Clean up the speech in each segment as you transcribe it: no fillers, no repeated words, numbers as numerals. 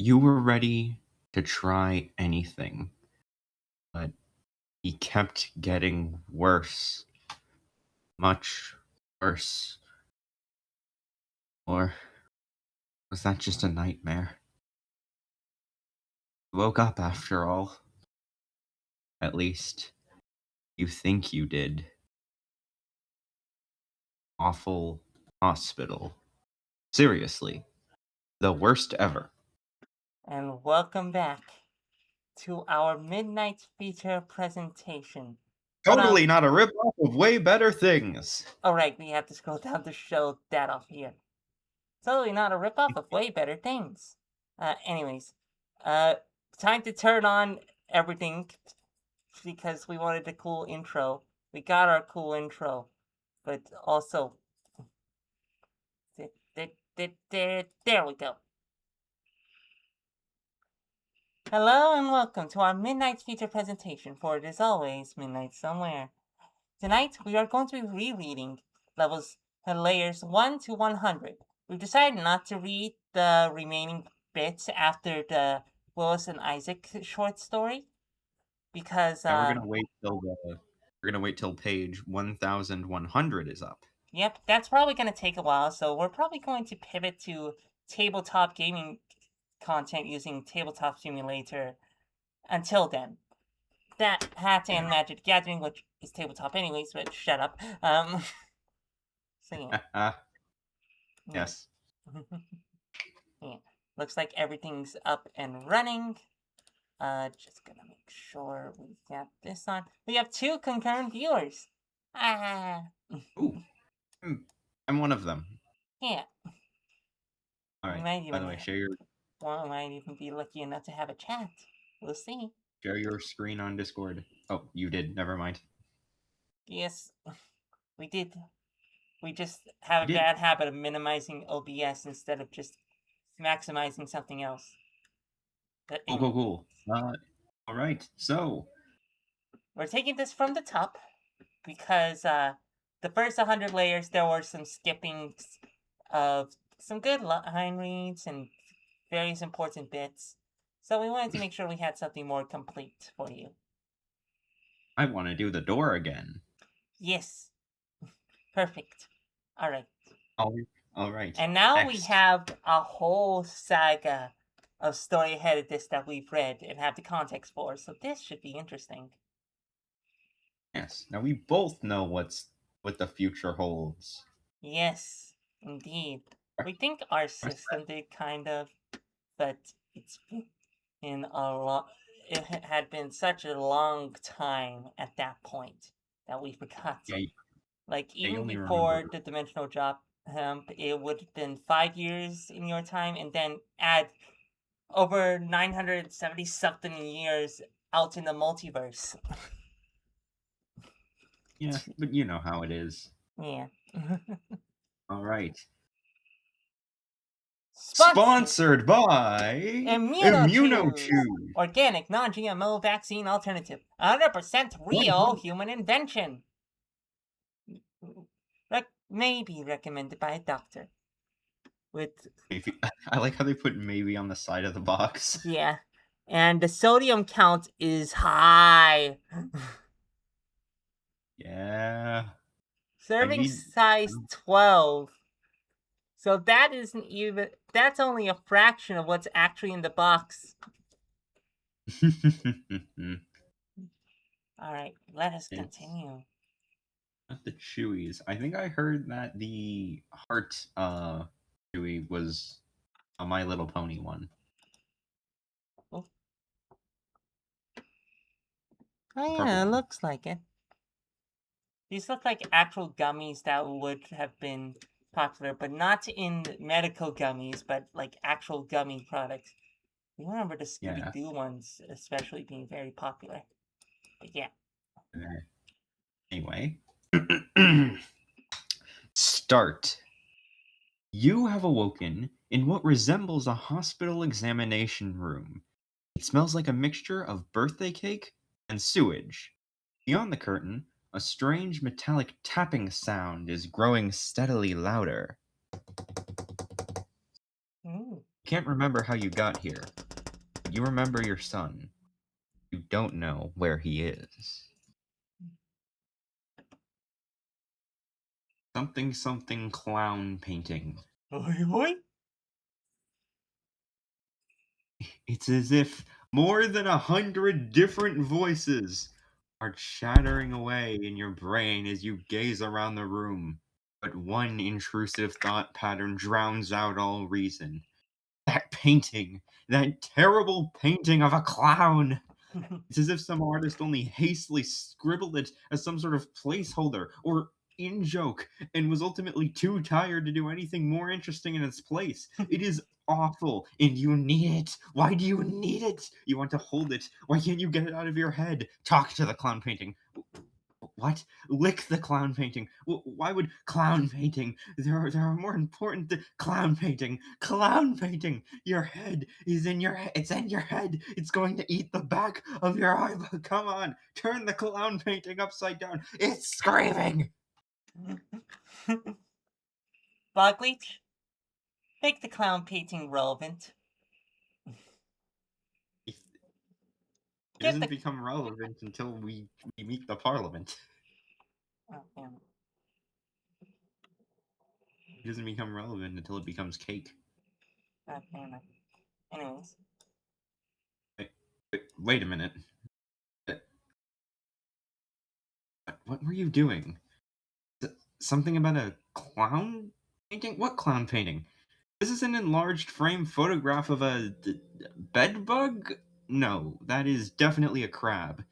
You were ready to try anything, but he kept getting worse. Much worse. Or was that just a nightmare? You woke up after all. At least, you think you did. Awful hospital. Seriously, the worst ever. And welcome back to our midnight feature presentation. Totally not a rip-off of way better things. Oh right, we have to scroll down to show that off here. Totally not a ripoff of way better things. Anyways, time to turn on everything because we wanted a cool intro. We got our cool intro, but also there we go. Hello and welcome to our midnight feature presentation for It Is Always Midnight Somewhere. Tonight we are going to be rereading levels layers 1 to 100. We've decided not to read the remaining bits after the Willis and Isaac short story because Yeah, we're gonna wait till page 1100 is up. Yep, that's probably going to take a while, so we're probably going to pivot to tabletop gaming content using Tabletop Simulator until then. That Hat and Magic Gathering, which is tabletop anyways, but shut up. So yeah. Yes. Yeah. Looks like everything's up and running. Just gonna make sure we got this on. We have 2 concurrent viewers. Ooh. I'm one of them. Yeah. Alright, by the way, Well, we might even be lucky enough to have a chat. We'll see. share your screen on Discord. Oh, you did. Never mind. Yes, we did. We just have a bad habit of minimizing OBS instead of just maximizing something else. But anyway. Cool. Alright, so We're taking this from the top because the first 100 layers there were some skippings of some good line reads and various important bits. So we wanted to make sure we had something more complete for you. I want to do the door again. Yes. Perfect. Alright. Alright. And now we have a whole saga of story ahead of this that we've read and have the context for, so this should be interesting. Yes. Now we both know what the future holds. Yes, indeed. We think our system did kind of, but it's been it had been such a long time at that point that we forgot. Yeah, like even before the dimensional drop, it would have been 5 years in your time, and then add over 970 something years out in the multiverse. Yeah, but you know how it is. Yeah. All right. Sponsored by ImmunoChews, organic non-GMO vaccine alternative, 100% real human invention. Maybe recommended by a doctor. I like how they put maybe on the side of the box. Yeah, and the sodium count is high. Yeah. Serving size 12. So that isn't even. That's only a fraction of what's actually in the box. All right, let us continue. Not the Chewies. I think I heard that the heart Chewy was a My Little Pony one. Oh yeah, it looks like it. These look like actual gummies that would have been popular, but not in medical gummies, but like actual gummy products. I remember the Scooby-Doo ones especially being very popular. But yeah. Anyway. Start. You have awoken in what resembles a hospital examination room. It smells like a mixture of birthday cake and sewage. Beyond the curtain, a strange metallic tapping sound is growing steadily louder. You can't remember how you got here, but you remember your son. You don't know where he is. Something something clown painting. Oi, oi. It's as if more than 100 different voices are chattering away in your brain as you gaze around the room. But one intrusive thought pattern drowns out all reason. That painting! That terrible painting of a clown! It's as if some artist only hastily scribbled it as some sort of placeholder or in joke and was ultimately too tired to do anything more interesting in its place. It is awful and you need it. Why do you need it? You want to hold it. Why can't you get it out of your head? Talk to the clown painting. What? Lick the clown painting. Why would clown painting? There are more important clown painting. Clown painting. Your head is in your head. It's in your head. It's going to eat the back of your eyeball. Come on, turn the clown painting upside down. It's screaming. Bogleach, make the clown painting relevant. It Get doesn't the. become relevant until we meet the parliament. Oh, damn. It doesn't become relevant until it becomes cake. Oh, damn it. Anyways. Wait a minute. Uh, What were you doing? Something about a clown painting? What clown painting? This is an enlarged frame photograph of a bed bug? No, that is definitely a crab.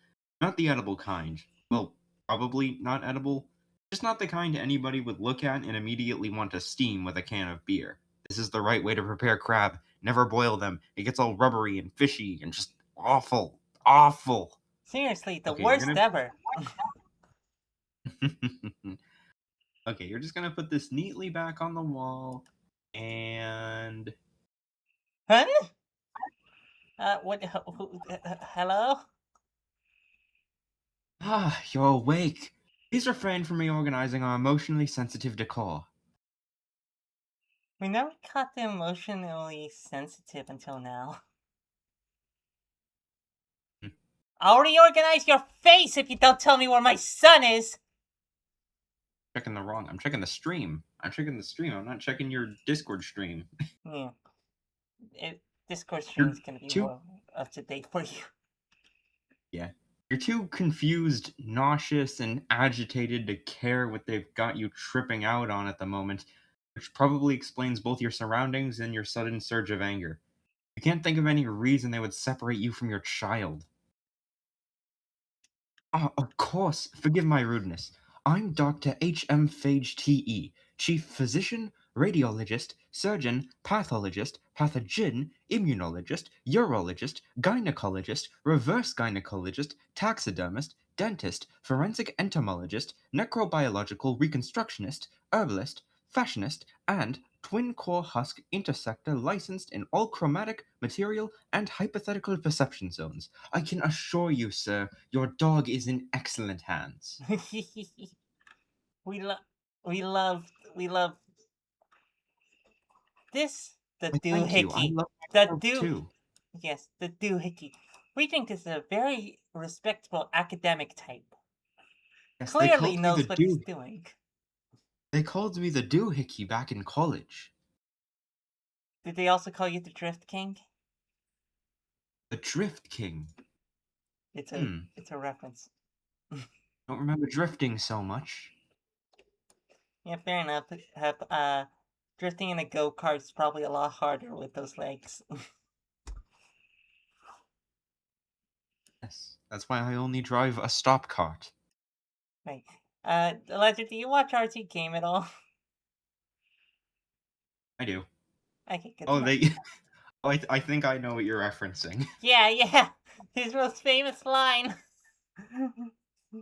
Not the edible kind. Well, probably not edible. Just not the kind anybody would look at and immediately want to steam with a can of beer. This is the right way to prepare crab. Never boil them. It gets all rubbery and fishy and just awful. Awful. Seriously, the Okay, you're worst gonna. ever. Okay, you're just gonna put this neatly back on the wall. And Hun? What? Hello? You're awake. Please refrain from reorganizing our emotionally sensitive decor. We never caught the emotionally sensitive until now. Hmm, I'll reorganize your face if you don't tell me where my son is! Checking the wrong. I'm checking the stream. I'm checking the stream. I'm not checking your Discord stream. Yeah. Discord You're stream's gonna be too. more up to date for you. Yeah. You're too confused, nauseous, and agitated to care what they've got you tripping out on at the moment, which probably explains both your surroundings and your sudden surge of anger. You can't think of any reason they would separate you from your child. Ah, of course. Forgive my rudeness. I'm Dr. H.M. Phage T.E., Chief Physician, Radiologist, Surgeon, Pathologist, Pathogen, Immunologist, Urologist, Gynecologist, Reverse Gynecologist, Taxidermist, Dentist, Forensic Entomologist, Necrobiological Reconstructionist, Herbalist, Fashionist, and Twin Core Husk Intersector licensed in all chromatic, material, and hypothetical perception zones. I can assure you, sir, your dog is in excellent hands. we love, we love, we love this. The Why, thank you. I doohickey. love The myself doo. too. Yes, the doohickey. We think this is a very respectable academic type. Yes, Clearly knows what he's doing. they called me the doohickey back in college. Did they also call you the Drift King? The Drift King. It's a Hmm. it's a reference. Don't remember drifting so much. Yeah, fair enough. Drifting in a go-kart is probably a lot harder with those legs. Yes. That's why I only drive a stop cart. Right. Ledger, do you watch RT Game at all? I do. Okay, good to Oh, know. they. Oh, I think I know what you're referencing. Yeah. His most famous line.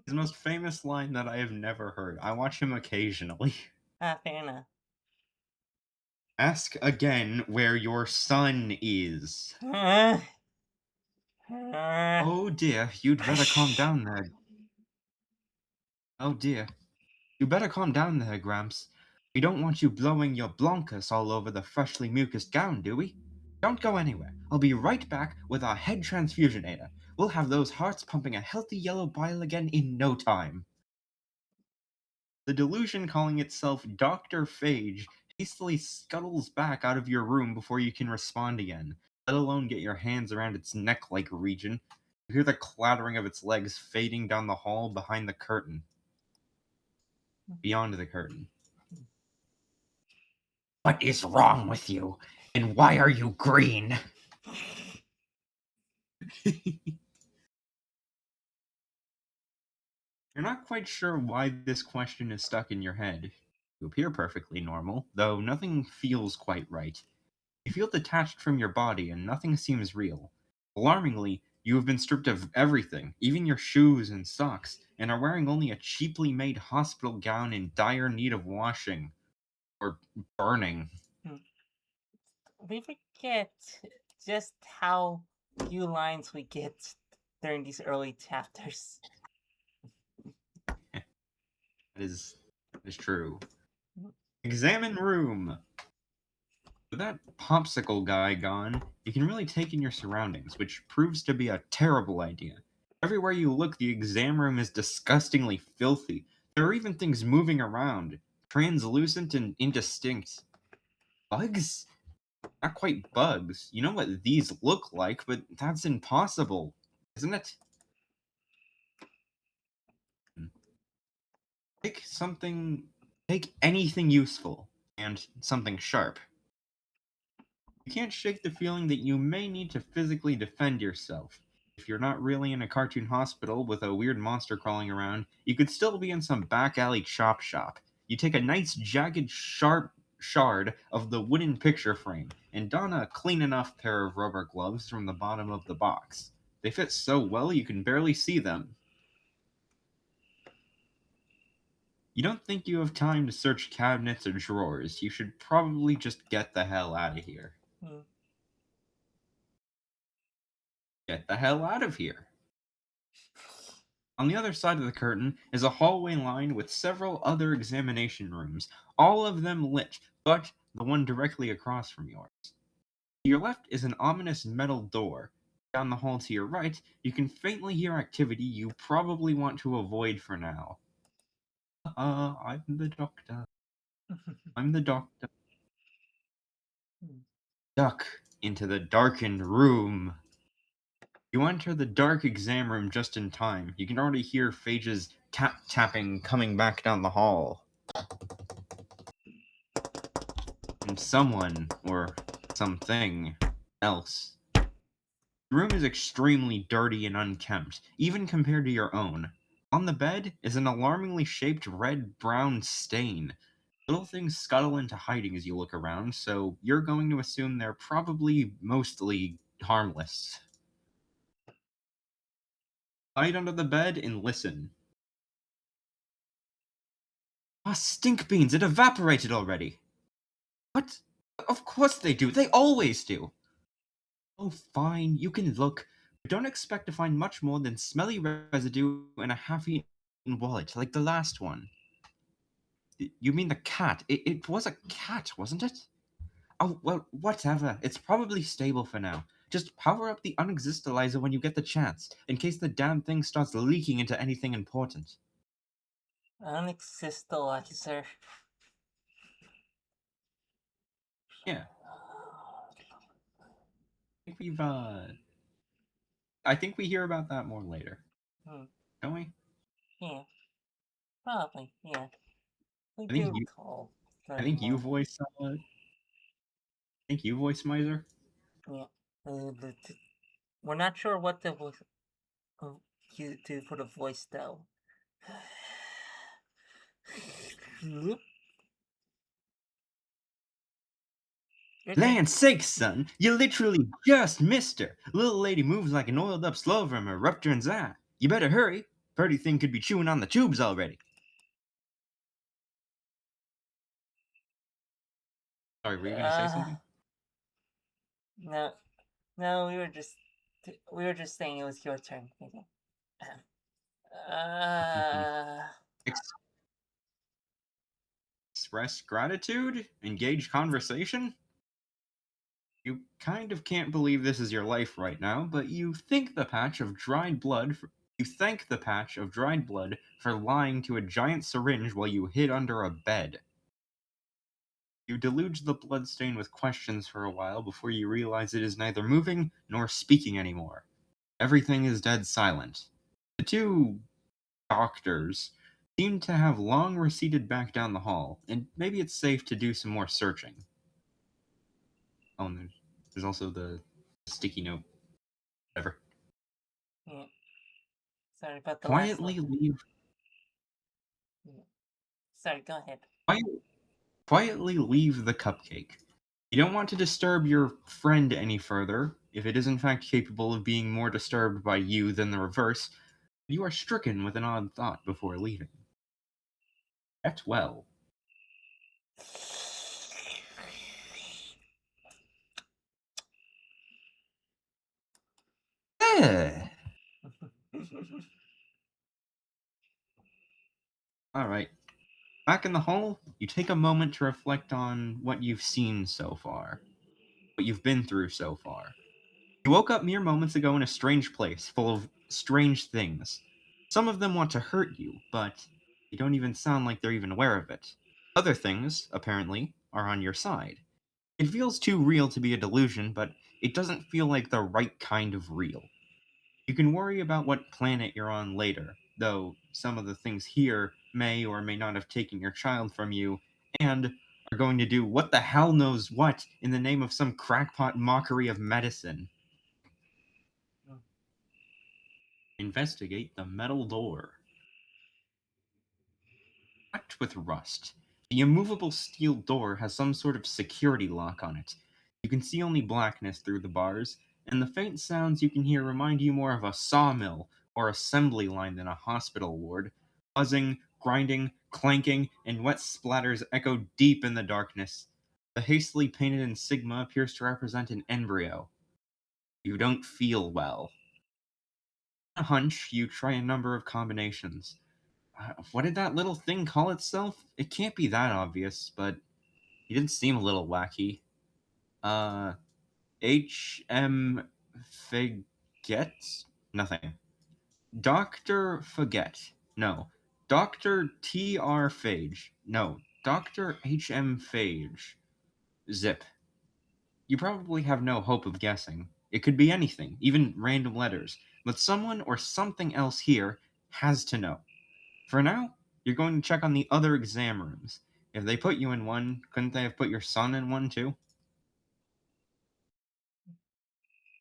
His most famous line that I have never heard. I watch him occasionally. Fair enough. Ask again where your son is. Uh, uh, Oh dear, you'd better calm down there. Oh dear. You better calm down there, Gramps. We don't want you blowing your blancas all over the freshly mucused gown, do we? Don't go anywhere. I'll be right back with our head transfusion data. We'll have those hearts pumping a healthy yellow bile again in no time. The delusion calling itself Dr. Phage hastily scuttles back out of your room before you can respond again, let alone get your hands around its neck-like region. You hear the clattering of its legs fading down the hall behind the curtain. Beyond the curtain. What is wrong with you? And why are you green? You're not quite sure why this question is stuck in your head. You appear perfectly normal, though nothing feels quite right. You feel detached from your body and nothing seems real. Alarmingly, you have been stripped of everything, even your shoes and socks, and are wearing only a cheaply made hospital gown in dire need of washing. Or burning. We forget just how few lines we get during these early chapters. That is true. Examine room! With that popsicle guy gone, you can really take in your surroundings, which proves to be a terrible idea. Everywhere you look, the exam room is disgustingly filthy. There are even things moving around, translucent and indistinct. Bugs? Not quite bugs. You know what these look like, but that's impossible, isn't it? Take something. Take anything useful, and something sharp. You can't shake the feeling that you may need to physically defend yourself. If you're not really in a cartoon hospital with a weird monster crawling around, you could still be in some back alley chop shop. You take a nice, jagged, sharp shard of the wooden picture frame and don a clean enough pair of rubber gloves from the bottom of the box. They fit so well you can barely see them. You don't think you have time to search cabinets or drawers. You should probably just get the hell out of here. Hmm. Get the hell out of here. On the other side of the curtain is a hallway lined with several other examination rooms, all of them lit, but the one directly across from yours. To your left is an ominous metal door. Down the hall to your right, you can faintly hear activity you probably want to avoid for now. I'm the doctor. I'm the doctor. Duck into the darkened room. You enter the dark exam room just in time. You can already hear Phage's tap tapping coming back down the hall. And someone, or something else. The room is extremely dirty and unkempt, even compared to your own. On the bed is an alarmingly shaped red-brown stain. Little things scuttle into hiding as you look around, so you're going to assume they're probably mostly harmless. Hide under the bed and listen. Ah, stink beans, it evaporated already! What? Of course they do, they always do! Oh, fine, you can look, but don't expect to find much more than smelly residue and a half-eaten wallet, like the last one. You mean the cat? It was a cat, wasn't it? Oh, well, whatever. It's probably stable for now. Just power up the unexistalizer when you get the chance, in case the damn thing starts leaking into anything important. Unexistalizer. Yeah, think I think we hear about that more later, Hmm. don't we? Yeah, probably. Yeah, we I think do you, recall I learning think you more. voice, Miser. Yeah, we're not sure what to you do for the voice though. You're the Land's sakes, son, you literally just missed her. Little lady moves like an oiled up slow from her rupturing eye. You better hurry. Purty thing could be chewing on the tubes already. Sorry, were you gonna say uh something? no, no, we were just saying it was your turn. Okay. Uh, Express gratitude? Engage conversation? You kind of can't believe this is your life right now, but you think the patch of dried blood. You thank the patch of dried blood for lying to a giant syringe while you hid under a bed. You deluge the bloodstain with questions for a while before you realize it is neither moving nor speaking anymore. Everything is dead silent. The two doctors seem to have long receded back down the hall, and maybe it's safe to do some more searching. Oh, and there's also the sticky note. Whatever. Yeah. Sorry about the last one. Quietly leave. Yeah. Sorry, go ahead. Quiet, quietly leave the cupcake. You don't want to disturb your friend any further, if it is in fact capable of being more disturbed by you than the reverse. You are stricken with an odd thought before leaving. Get well. Eh. Alright. Back in the hall, you take a moment to reflect on what you've seen so far, what you've been through so far. You woke up mere moments ago in a strange place, full of strange things. Some of them want to hurt you, but they don't even sound like they're even aware of it. Other things, apparently, are on your side. It feels too real to be a delusion, but it doesn't feel like the right kind of real. You can worry about what planet you're on later, though some of the things here may or may not have taken your child from you, and are going to do what the hell knows what in the name of some crackpot mockery of medicine. Investigate the metal door. Packed with rust. The immovable steel door has some sort of security lock on it. You can see only blackness through the bars, and the faint sounds you can hear remind you more of a sawmill or assembly line than a hospital ward. Buzzing, grinding, clanking, and wet splatters echo deep in the darkness. The hastily painted insignia appears to represent an embryo. You don't feel well. On a hunch, you try a number of combinations. What did that little thing call itself? It can't be that obvious, but he did seem a little wacky. Uh, H.M. Forget? Nothing. Dr. Forget. No. Dr. T.R. Phage. No. Dr. H.M. Phage. Zip. You probably have no hope of guessing. It could be anything, even random letters, but someone or something else here has to know. For now, you're going to check on the other exam rooms. If they put you in one, couldn't they have put your son in one too?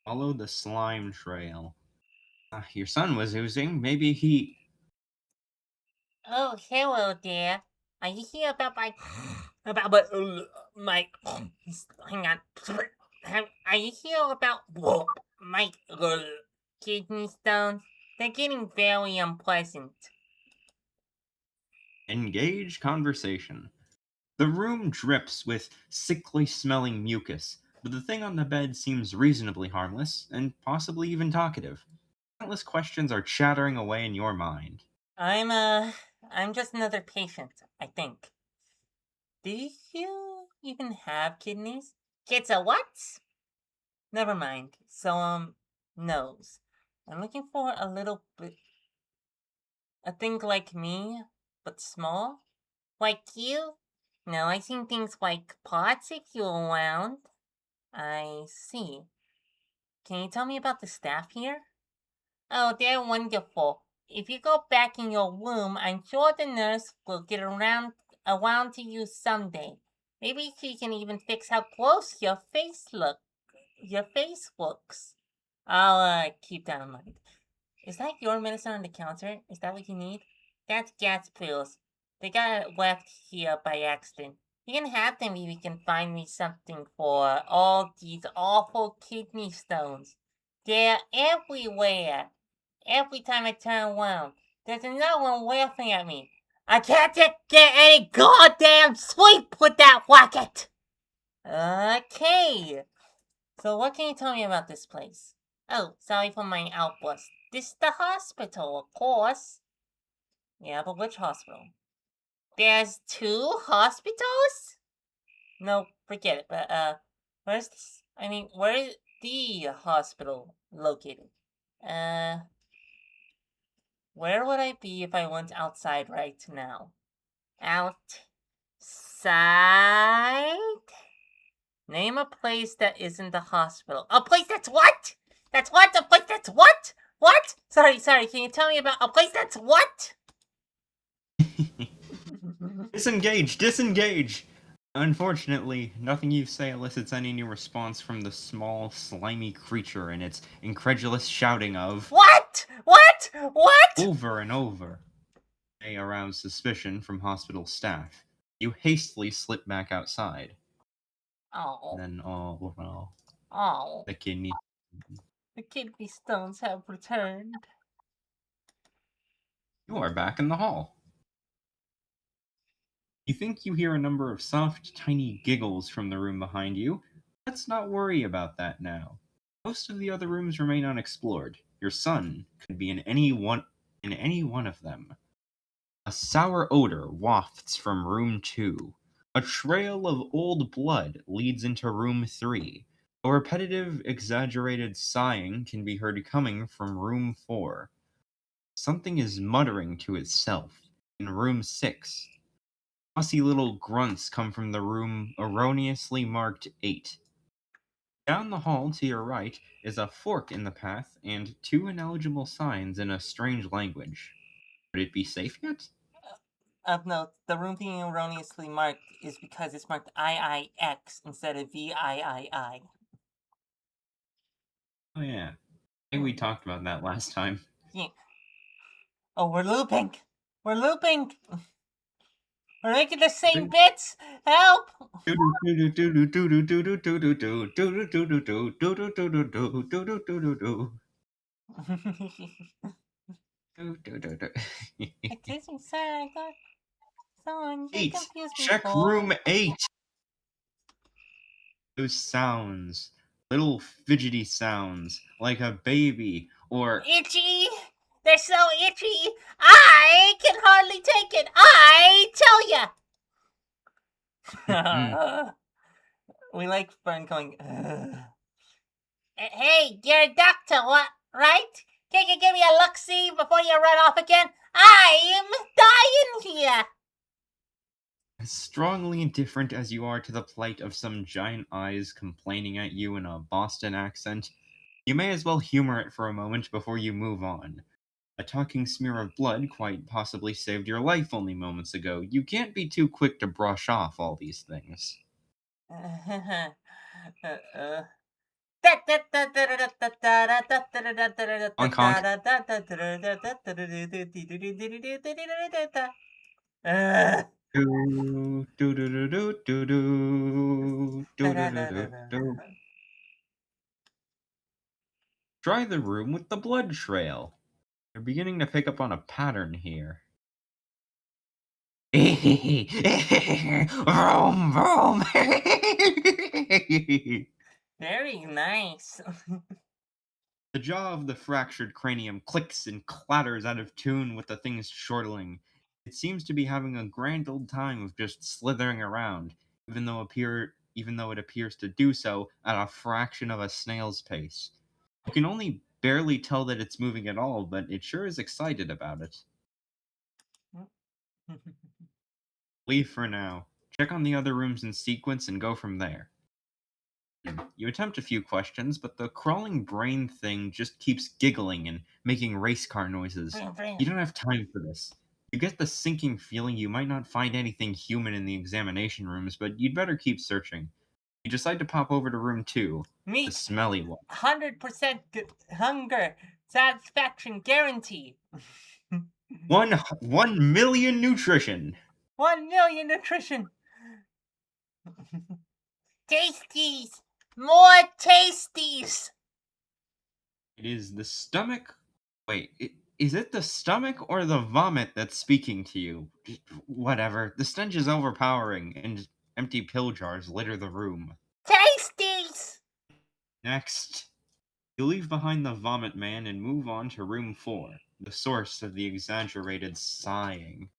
Follow the slime trail. Your son was oozing. Maybe he. Oh, hello there. Are you here about my my hang on? Are you here about my kidney stones? They're getting very unpleasant. Engage conversation. The room drips with sickly smelling mucus, but the thing on the bed seems reasonably harmless, and possibly even talkative. Countless questions are chattering away in your mind. I'm just another patient, I think. Do you even have kidneys? Kids a what? Never mind. So, nose. I'm looking for a little bit. A thing like me, but small? Like you? No, I seen things like pots if you're around. I see. Can you tell me about the staff here? Oh, they're wonderful. If you go back in your room, I'm sure the nurse will get around to you someday. Maybe she can even fix how gross your face looks. I'll keep that in mind. Is that your medicine on the counter? Is that what you need? That's gas pills. They got left here by accident. You can have them if you can find me something for all these awful kidney stones. They're everywhere. Every time I turn around, there's another one laughing at me. I can't get any goddamn sleep with that racket! Okay. So what can you tell me about this place? Oh, sorry for my outburst. This is the hospital, of course. Yeah, but which hospital? There's two hospitals? No, forget it. But where's this? I mean, where is the hospital located? Where would I be if I went outside right now? Outside? Name a place that isn't a hospital. A place that's what? That's what? A place that's what? What? Sorry. Can you tell me about a place that's what? Disengage! Unfortunately, nothing you say elicits any new response from the small, slimy creature in its incredulous shouting of What? over and over. May arouse suspicion from hospital staff. You hastily slip back outside. Oh. Then, oh no, Oh. the kidney. The kidney stones have returned. You are back in the hall. You think you hear a number of soft, tiny giggles from the room behind you. Let's not worry about that now. Most of the other rooms remain unexplored. Your son could be in any one of them. A sour odor wafts from room 2. A trail of old blood leads into room 3. A repetitive, exaggerated sighing can be heard coming from room 4. Something is muttering to itself in room 6. Fussy little grunts come from the room erroneously marked 8. Down the hall to your right is a fork in the path and 2 ineligible signs in a strange language. Would it be safe yet? Of note, the room being erroneously marked is because it's marked IIX instead of VIII. Oh yeah. I think we talked about that last time. Yeah. Oh, we're looping! We're looping! We're making the same bits! Help! Excuse me, sir, I got someone. You 8. confused me Check room for. 8. Those sounds, little fidgety sounds, like a baby or Itchy! They're so itchy! I can hardly take it! I tell ya! We like Fern going, ugh. Hey, you're a doctor, what? Right? Can you give me a look-see before you run off again? I'm dying here! as strongly indifferent as you are to the plight of some giant eyes complaining at you in a Boston accent, you may as well humor it for a moment before you move on. A talking smear of blood quite possibly saved your life only moments ago. You can't be too quick to brush off all these things. Honk honk. Do, do, do, do, do, do, do, do, do, do, do, do. Try the room with the blood trail. You're beginning to pick up on a pattern here. Vroom, vroom. Very nice. The jaw of the fractured cranium clicks and clatters out of tune with the thing's chortling. It seems to be having a grand old time of just slithering around, even though it appears to do so at a fraction of a snail's pace. You can only barely tell that it's moving at all, but it sure is excited about it. Leave for now. Check on the other rooms in sequence and go from there. You attempt a few questions, but the crawling brain thing just keeps giggling and making race car noises. You don't have time for this. You get the sinking feeling you might not find anything human in the examination rooms, but you'd better keep searching. You decide to pop over to room 2, the Meat, smelly one. 100% hunger, satisfaction guarantee. 1 million nutrition! 1 million nutrition. Tasties! More tasties! It is the stomach. Wait, is it the stomach or the vomit that's speaking to you? Whatever. The stench is overpowering, and empty pill jars litter the room. Tasties! Next, you leave behind the vomit man and move on to room 4, the source of the exaggerated sighing.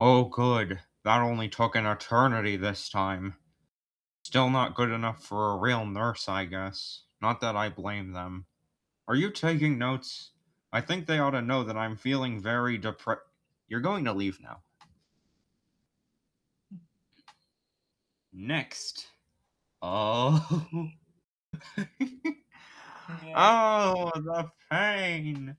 Oh, good. That only took an eternity this time. Still not good enough for a real nurse, I guess. Not that I blame them. Are you taking notes? I think they ought to know that I'm feeling very depressed. You're going to leave now. Next. Oh. Yeah. Oh, the pain.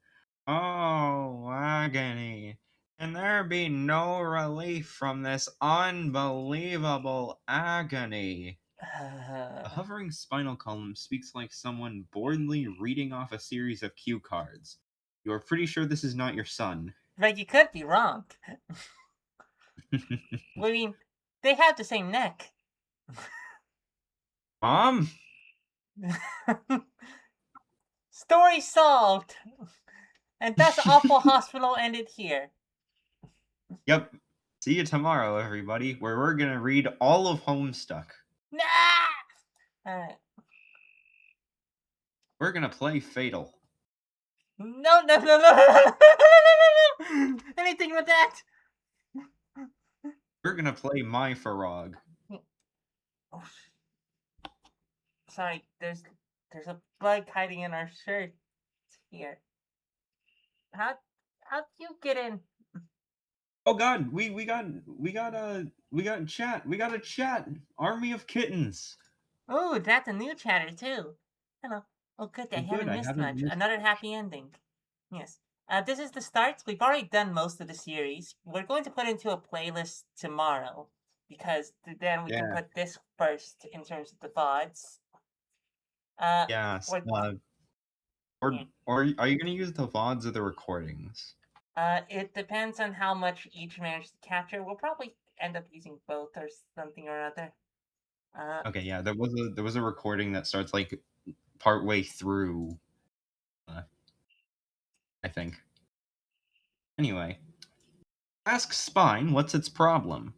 Oh, agony. Can there be no relief from this unbelievable agony? The hovering spinal column speaks like someone boredly reading off a series of cue cards. You are pretty sure this is not your son. But you could be wrong. I mean, they have the same neck. Mom? Story solved! And thus Awful Hospital ended here. Yep. See you tomorrow, everybody, where we're gonna read all of Homestuck. Nah! Alright. We're gonna play Fatal. No, no, no, no! Anything with that? We're gonna play My Farog. Oh, sorry, there's a bug hiding in our shirt here. How'd you get in? Oh God, we got chat. We got a chat. Army of kittens. Oh, that's a new chatter too. Hello. Oh, good. I Oh, good. haven't I missed haven't much. missed. Another happy ending. Yes. This is the start. We've already done most of the series. We're going to put into a playlist tomorrow because then we can Yeah. put this first in terms of the VODs. Yes. What? Yeah. Or are you gonna use the VODs or the recordings? It depends on how much each managed to capture. We'll probably end up using both or something or other. Okay. Yeah. There was a recording that starts like partway through. Uh, I think. Anyway, ask Spine what's its problem.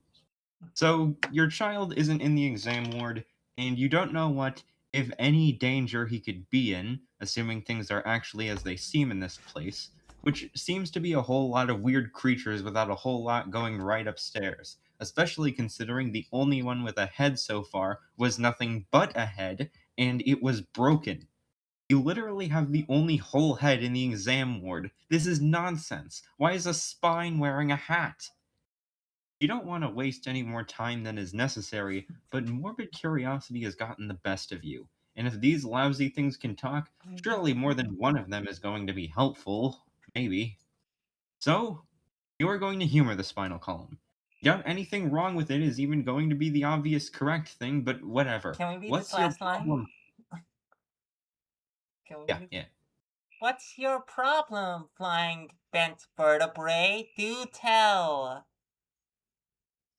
So, your child isn't in the exam ward, and you don't know what, if any, danger he could be in, assuming things are actually as they seem in this place, which seems to be a whole lot of weird creatures without a whole lot going right upstairs, especially considering the only one with a head so far was nothing but a head, and it was broken. You literally have the only whole head in the exam ward. This is nonsense. Why is a spine wearing a hat? You don't want to waste any more time than is necessary, but morbid curiosity has gotten the best of you. And if these lousy things can talk, surely more than one of them is going to be helpful. Maybe. So, you are going to humor the spinal column. Doubt anything wrong with it is even going to be the obvious correct thing, but whatever. Can we read this What's your last line? problem? Can we Yeah, read? yeah. What's your problem, flying bent vertebrae? Do tell.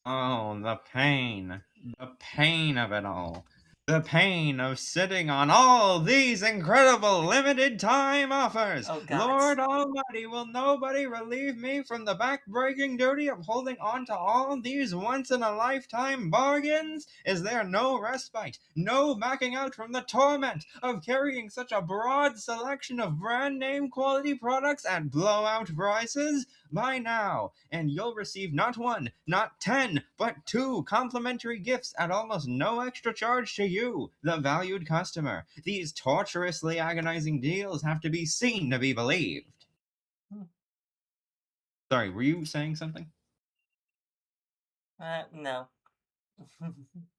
Oh, the pain. The pain of it all. The pain of sitting on all these incredible limited time offers. Oh God. Lord Almighty, will nobody relieve me from the back-breaking duty of holding on to all these once-in-a-lifetime bargains? Is there no respite, no backing out from the torment of carrying such a broad selection of brand-name quality products at blowout prices? Buy now, and you'll receive not one, not 10, but 2 complimentary gifts at almost no extra charge to you, the valued customer. These torturously agonizing deals have to be seen to be believed. Hmm. Sorry, were you saying something? No.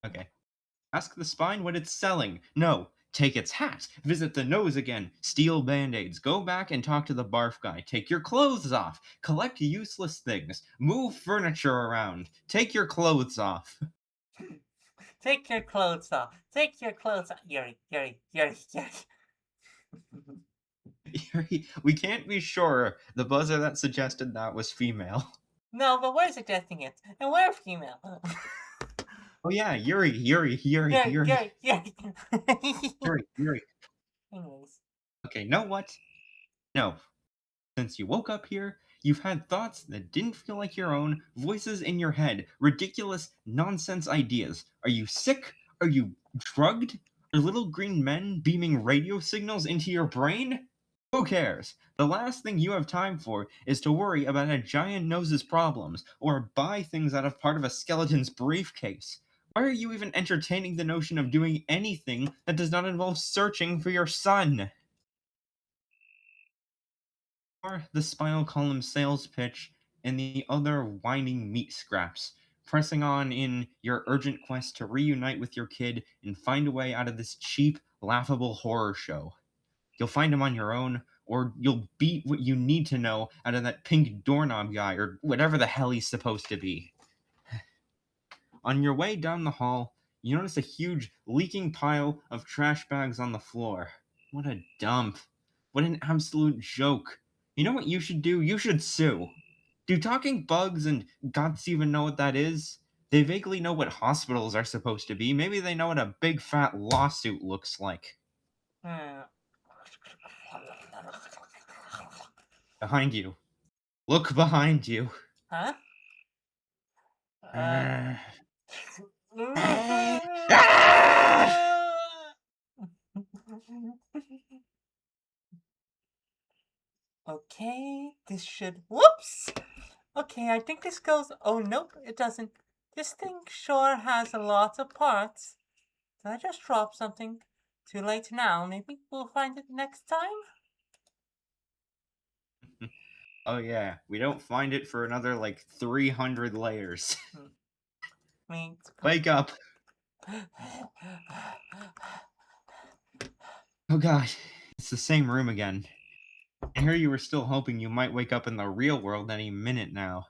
Okay. Ask the spine what it's selling. No, take its hat. Visit the nose again. Steal band-aids. Go back and talk to the barf guy. Take your clothes off. Collect useless things. Move furniture around. Take your clothes off. Take your clothes off. Take your clothes off. Yuri, Yuri, Yuri, Yuri. We can't be sure the buzzer that suggested that was female. No, but we're suggesting it. And we're female. Oh yeah, Yuri. Yuri, Yuri, Yuri. Yuri. Anyways. Okay, know what? No. Since you woke up here, you've had thoughts that didn't feel like your own, voices in your head, ridiculous, nonsense ideas. Are you sick? Are you drugged? Are little green men beaming radio signals into your brain? Who cares? The last thing you have time for is to worry about a giant nose's problems or buy things out of part of a skeleton's briefcase. Why are you even entertaining the notion of doing anything that does not involve searching for your son? Or the spinal column sales pitch and the other whining meat scraps, pressing on in your urgent quest to reunite with your kid and find a way out of this cheap, laughable horror show. You'll find him on your own, or you'll beat what you need to know out of that pink doorknob guy, or whatever the hell he's supposed to be. On your way down the hall, you notice a huge, leaking pile of trash bags on the floor. What a dump. What an absolute joke. You know what you should do? You should sue. Do talking bugs and gods even know what that is? They vaguely know what hospitals are supposed to be. Maybe they know what a big fat lawsuit looks like. Hmm. Behind you. Look behind you. Huh? Uh. Ah! Okay, this should. Whoops! Okay, I think this goes. Oh, nope, it doesn't. This thing sure has a lot of parts. Did I just drop something? Too late now. Maybe we'll find it next time? Oh yeah, we don't find it for another like 300 layers. Hmm. Wait. Wake up. Oh god, it's the same room again. I hear you were still hoping you might wake up in the real world any minute now.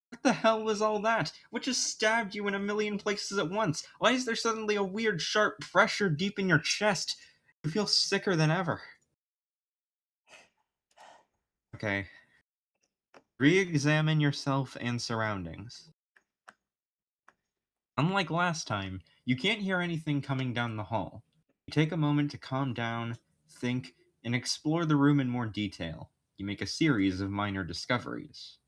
What the hell was all that? What just stabbed you in a million places at once? Why is there suddenly a weird sharp pressure deep in your chest? You feel sicker than ever. Okay. Re-examine yourself and surroundings. Unlike last time, you can't hear anything coming down the hall. You take a moment to calm down, think, and explore the room in more detail. You make a series of minor discoveries.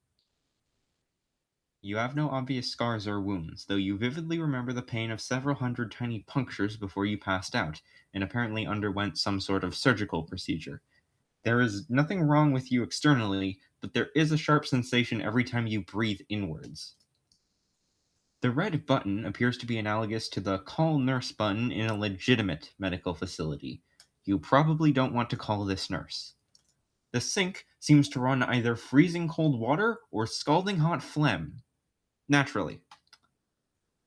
You have no obvious scars or wounds, though you vividly remember the pain of several hundred tiny punctures before you passed out, and apparently underwent some sort of surgical procedure. There is nothing wrong with you externally, but there is a sharp sensation every time you breathe inwards. The red button appears to be analogous to the call nurse button in a legitimate medical facility. You probably don't want to call this nurse. The sink seems to run either freezing cold water or scalding hot phlegm. Naturally.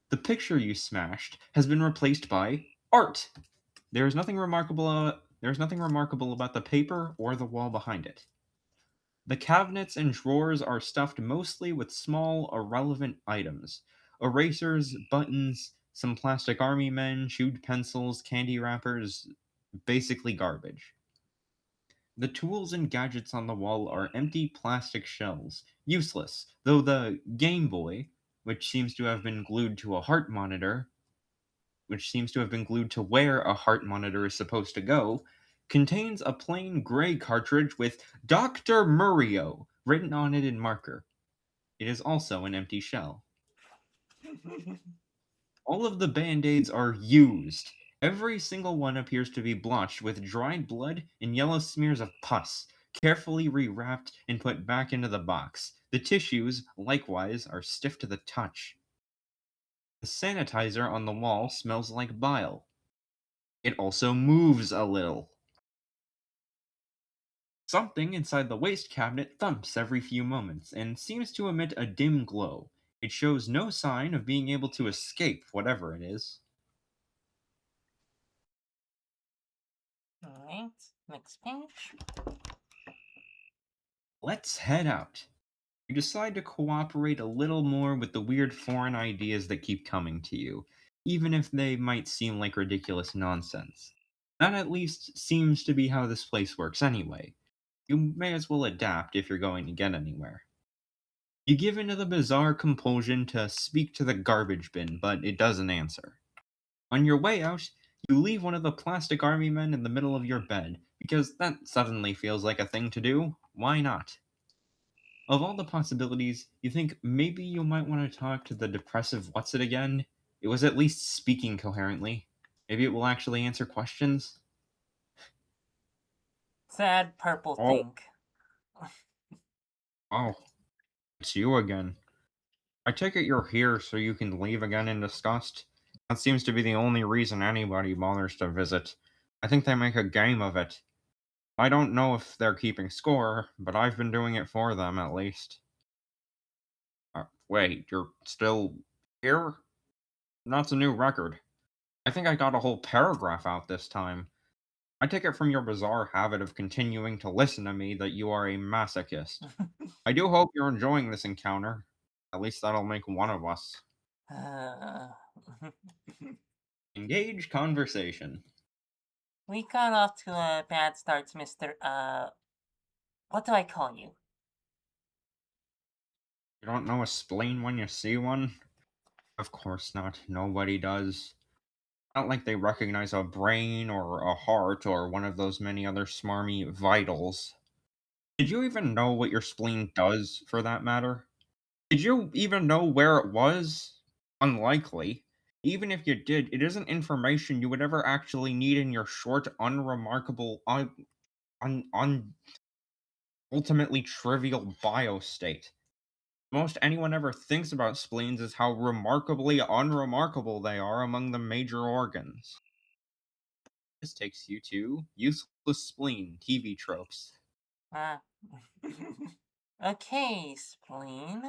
The picture you smashed has been replaced by art. There is nothing remarkable about the paper or the wall behind it. The cabinets and drawers are stuffed mostly with small, irrelevant items: erasers, buttons, some plastic army men, chewed pencils, candy wrappers, basically garbage. The tools and gadgets on the wall are empty plastic shells, useless, though the Game Boy, which seems to have been glued to a heart monitor, which seems to have been glued to where a heart monitor is supposed to go, contains a plain gray cartridge with Dr. Murio written on it in marker. It is also an empty shell. All of the band-aids are used. Every single one appears to be blotched with dried blood and yellow smears of pus, carefully rewrapped and put back into the box. The tissues, likewise, are stiff to the touch. The sanitizer on the wall smells like bile. It also moves a little. Something inside the waste cabinet thumps every few moments and seems to emit a dim glow. It shows no sign of being able to escape whatever it is. Alright, next page. Let's head out. You decide to cooperate a little more with the weird foreign ideas that keep coming to you, even if they might seem like ridiculous nonsense. That at least seems to be how this place works anyway. You may as well adapt if you're going to get anywhere. You give into the bizarre compulsion to speak to the garbage bin, but it doesn't answer. On your way out, you leave one of the plastic army men in the middle of your bed, because that suddenly feels like a thing to do. Why not? Of all the possibilities, you think maybe you might want to talk to the depressive what's it again? It was at least speaking coherently. Maybe it will actually answer questions? Sad purple Oh, thing. oh, it's you again. I take it you're here so you can leave again in disgust? That seems to be the only reason anybody bothers to visit. I think they make a game of it. I don't know if they're keeping score, but I've been doing it for them at least. Wait, you're still here? That's a new record. I think I got a whole paragraph out this time. I take it from your bizarre habit of continuing to listen to me that you are a masochist. I do hope you're enjoying this encounter. At least that'll make one of us. Uh, Engage conversation. we got off to a bad start, Mr. What do I call you? You don't know a spleen when you see one? Of course not. Nobody does. Not like they recognize a brain or a heart or one of those many other smarmy vitals. Did you even know what your spleen does, for that matter? Did you even know where it was? Unlikely. Even if you did, it isn't information you would ever actually need in your short, unremarkable, ultimately trivial bio state. Most anyone ever thinks about spleens is how remarkably unremarkable they are among the major organs. This takes you to useless spleen TV tropes. Uh, okay, spleen.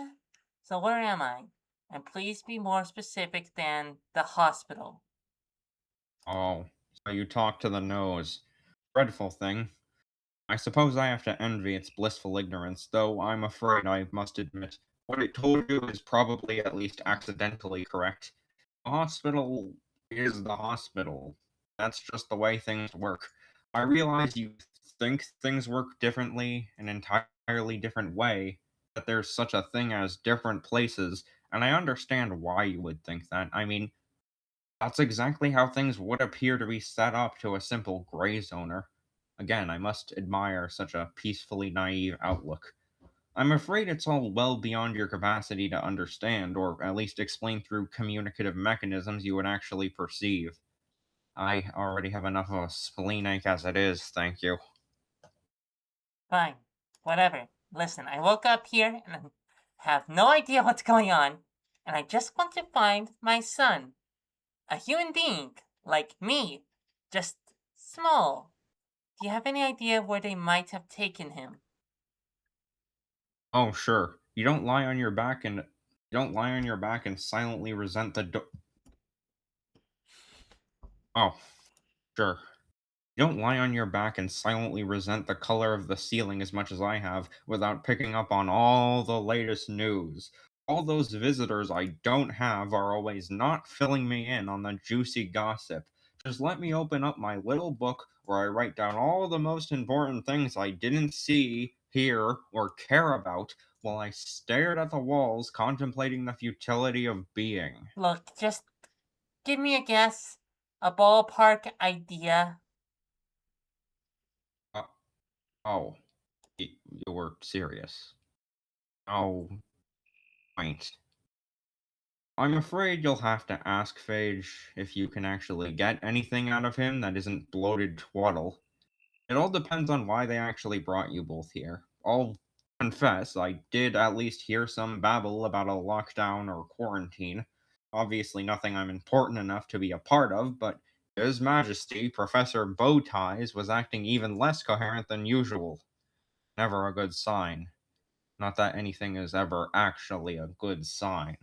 So where am I? And please be more specific than the hospital. Oh, so you talk to the nose. Dreadful thing. I suppose I have to envy its blissful ignorance, though I'm afraid I must admit what it told you is probably at least accidentally correct. The hospital is the hospital. That's just the way things work. I realize you think things work differently, an entirely different way, that there's such a thing as different places, and I understand why you would think that. I mean, that's exactly how things would appear to be set up to a simple gray zoner. Again, I must admire such a peacefully naive outlook. I'm afraid it's all well beyond your capacity to understand, or at least explain through communicative mechanisms you would actually perceive. I already have enough of a spleen ache as it is, thank you. Fine, whatever. Listen, I woke up here and I have no idea what's going on, and I just want to find my son. A human being, like me, just small. Do you have any idea where they might have taken him? Oh, sure. You don't lie on your back and silently resent the Oh, sure. You don't lie on your back and silently resent the color of the ceiling as much as I have without picking up on all the latest news. All those visitors I don't have are always not filling me in on the juicy gossip. Just let me open up my little book where I write down all the most important things I didn't see, hear, or care about while I stared at the walls contemplating the futility of being. Look, just give me a guess, a ballpark idea. Uh, oh, you were serious. Oh, wait. I'm afraid you'll have to ask Phage if you can actually get anything out of him that isn't bloated twaddle. It all depends on why they actually brought you both here. I'll confess, I did at least hear some babble about a lockdown or quarantine. Obviously, nothing I'm important enough to be a part of, but His Majesty, Professor Bowties, was acting even less coherent than usual. Never a good sign. Not that anything is ever actually a good sign.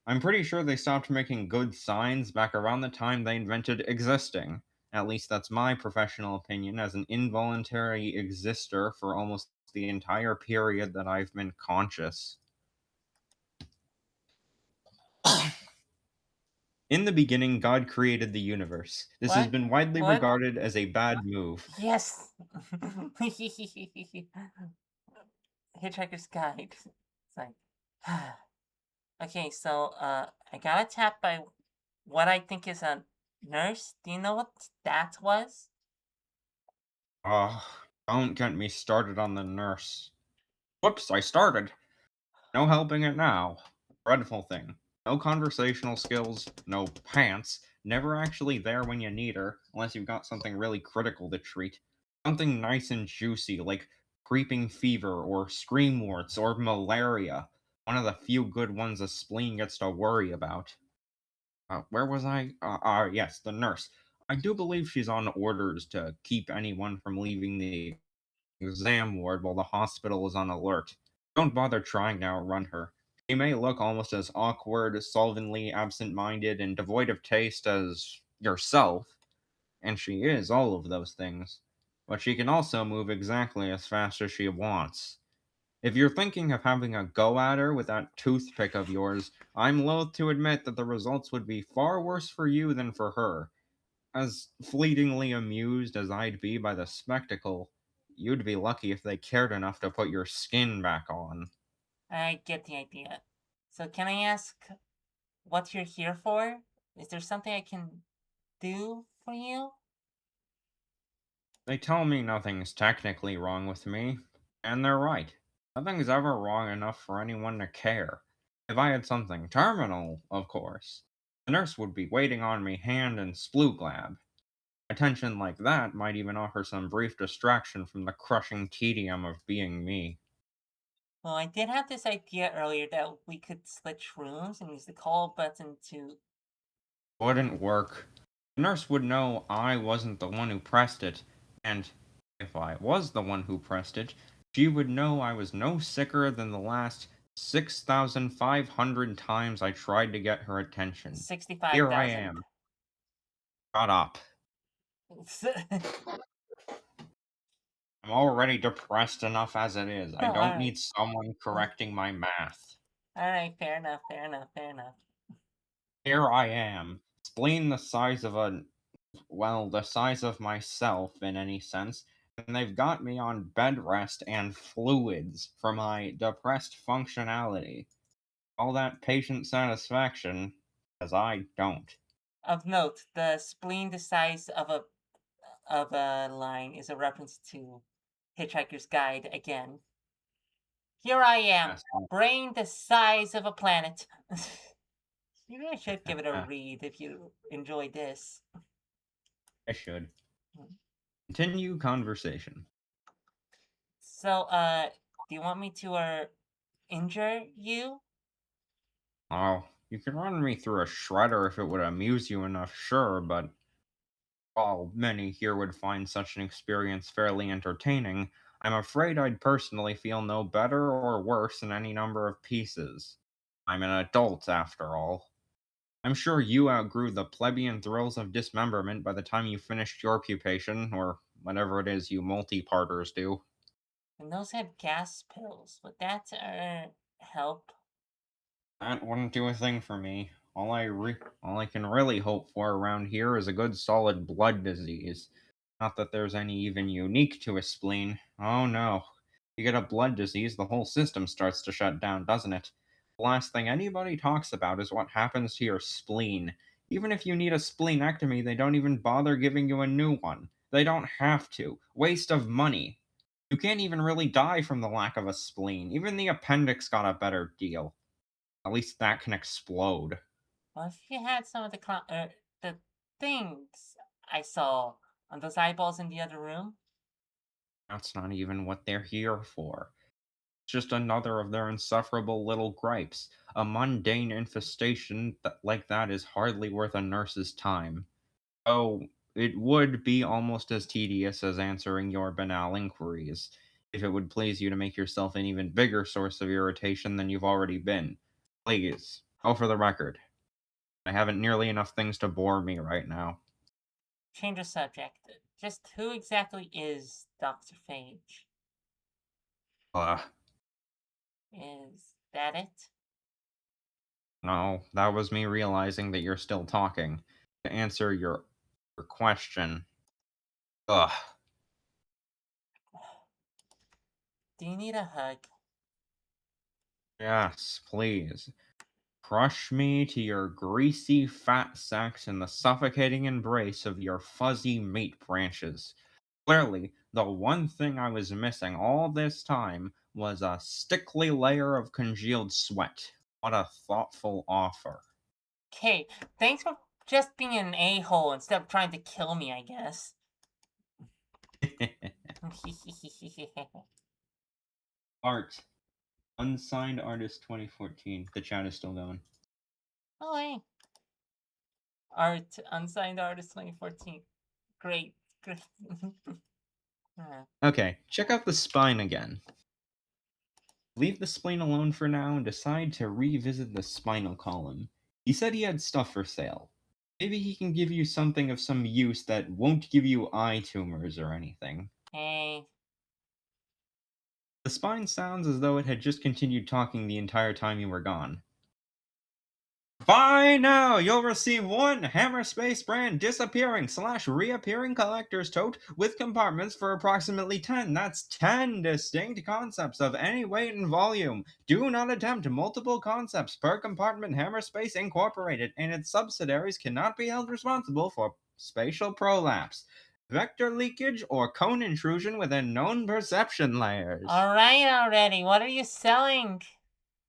I'm pretty sure they stopped making good signs back around the time they invented existing. At least that's my professional opinion as an involuntary exister for almost the entire period that I've been conscious. In the beginning, God created the universe. This has What? been widely What? regarded as a bad move. Yes! Hitchhiker's Guide. It's like, okay, so, I got attacked by what I think is a nurse. Do you know what that was? Ugh, don't get me started on the nurse. Whoops, I started. No helping it now. Dreadful thing. No conversational skills, no pants, never actually there when you need her, unless you've got something really critical to treat. Something nice and juicy, like creeping fever, or scream warts, or malaria. One of the few good ones a spleen gets to worry about. Where was I? Yes, the nurse. I do believe she's on orders to keep anyone from leaving the exam ward while the hospital is on alert. Don't bother trying to outrun her. She may look almost as awkward, sullenly absent minded, and devoid of taste as yourself, and she is all of those things. But she can also move exactly as fast as she wants. If you're thinking of having a go at her with that toothpick of yours, I'm loath to admit that the results would be far worse for you than for her. As fleetingly amused as I'd be by the spectacle, you'd be lucky if they cared enough to put your skin back on. I get the idea. So, can I ask what you're here for? Is there something I can do for you? They tell me nothing's technically wrong with me, and they're right. Nothing's ever wrong enough for anyone to care. If I had something terminal, of course, the nurse would be waiting on me hand and splooglab. Attention like that might even offer some brief distraction from the crushing tedium of being me. Well, I did have this idea earlier that we could switch rooms and use the call button to. Wouldn't work. The nurse would know I wasn't the one who pressed it, and if I was the one who pressed it, she would know I was no sicker than the last 6,500 times I tried to get her attention. Here I 65,000. am. Shut up. I'm already depressed enough as it is. I don't Alright. need someone correcting my math. Alright, fair enough, fair enough, fair enough. Here I am, spleen the size of the size of myself in any sense, and they've got me on bed rest and fluids for my depressed functionality. All that patient satisfaction, as I don't. Of note, the spleen the size of a line is a reference to Hitchhiker's Guide again. Here I am, Yes, brain the size of a planet. You really should give it a I, read if you enjoy this. I should. Continue conversation. So, do you want me to injure you? Oh, you could run me through a shredder if it would amuse you enough, sure, but while many here would find such an experience fairly entertaining, I'm afraid I'd personally feel no better or worse in any number of pieces. I'm an adult, after all. I'm sure you outgrew the plebeian thrills of dismemberment by the time you finished your pupation, or whatever it is you multi-parters do. And those had gas pills. Would that help? That wouldn't do a thing for me. All I can really hope for around here is a good solid blood disease. Not that there's any even unique to a spleen. Oh no. You get a blood disease, the whole system starts to shut down, doesn't it? The last thing anybody talks about is what happens to your spleen. Even if you need a splenectomy, they don't even bother giving you a new one. They don't have to. Waste of money. You can't even really die from the lack of a spleen. Even the appendix got a better deal. At least that can explode. Well, if you had some of the things I saw on those eyeballs in the other room, That's not even what they're here for. It's just another of their insufferable little gripes. A mundane infestation like that is hardly worth a nurse's time. Oh, it would be almost as tedious as answering your banal inquiries, if it would please you to make yourself an even bigger source of irritation than you've already been. Please, go for the record. I haven't nearly enough things to bore me right now. change the subject. Just who exactly is Dr. Phage? Ugh. Is that it? No, that was me realizing that you're still talking. To answer your question. Ugh. Do you need a hug? Yes, please. Crush me to your greasy fat sacks in the suffocating embrace of your fuzzy meat branches. Clearly, the one thing I was missing all this time was a stickly layer of congealed sweat. What a thoughtful offer. Okay, thanks for just being an a-hole instead of trying to kill me, I guess. Art. Unsigned artist 2014. The chat is still going. Oh, hey. Art, unsigned artist 2014. Great. Great. Okay, check out the spine again. Leave the spleen alone for now and decide to revisit the spinal column. He said he had stuff for sale. Maybe he can give you something of some use that won't give you eye tumors or anything. Hey. The spine sounds as though it had just continued talking the entire time you were gone. Buy now! You'll receive one Hammerspace brand disappearing / reappearing collector's tote with compartments for approximately 10. That's 10 distinct concepts of any weight and volume. Do not attempt multiple concepts per compartment. Hammerspace Incorporated and its subsidiaries cannot be held responsible for spatial prolapse, vector leakage, or cone intrusion within known perception layers. Alright already, what are you selling?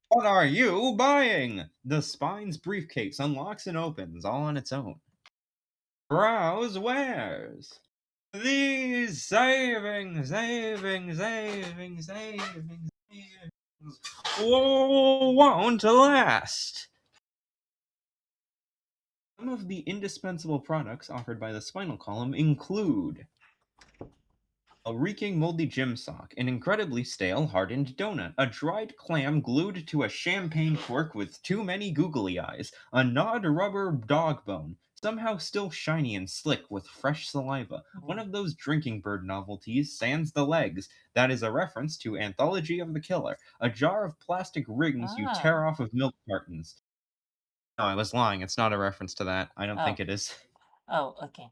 What are you buying? The spine's briefcase unlocks and opens all on its own. Browse wares. These savings won't last. Some of the indispensable products offered by the spinal column include a reeking moldy gym sock, an incredibly stale hardened donut, a dried clam glued to a champagne cork with too many googly eyes, a gnawed rubber dog bone, somehow still shiny and slick with fresh saliva, one of those drinking bird novelties, sans the legs, that is a reference to Anthology of the Killer, a jar of plastic rings you tear off of milk cartons. No, I was lying, it's not a reference to that. I don't think it is. Oh, okay.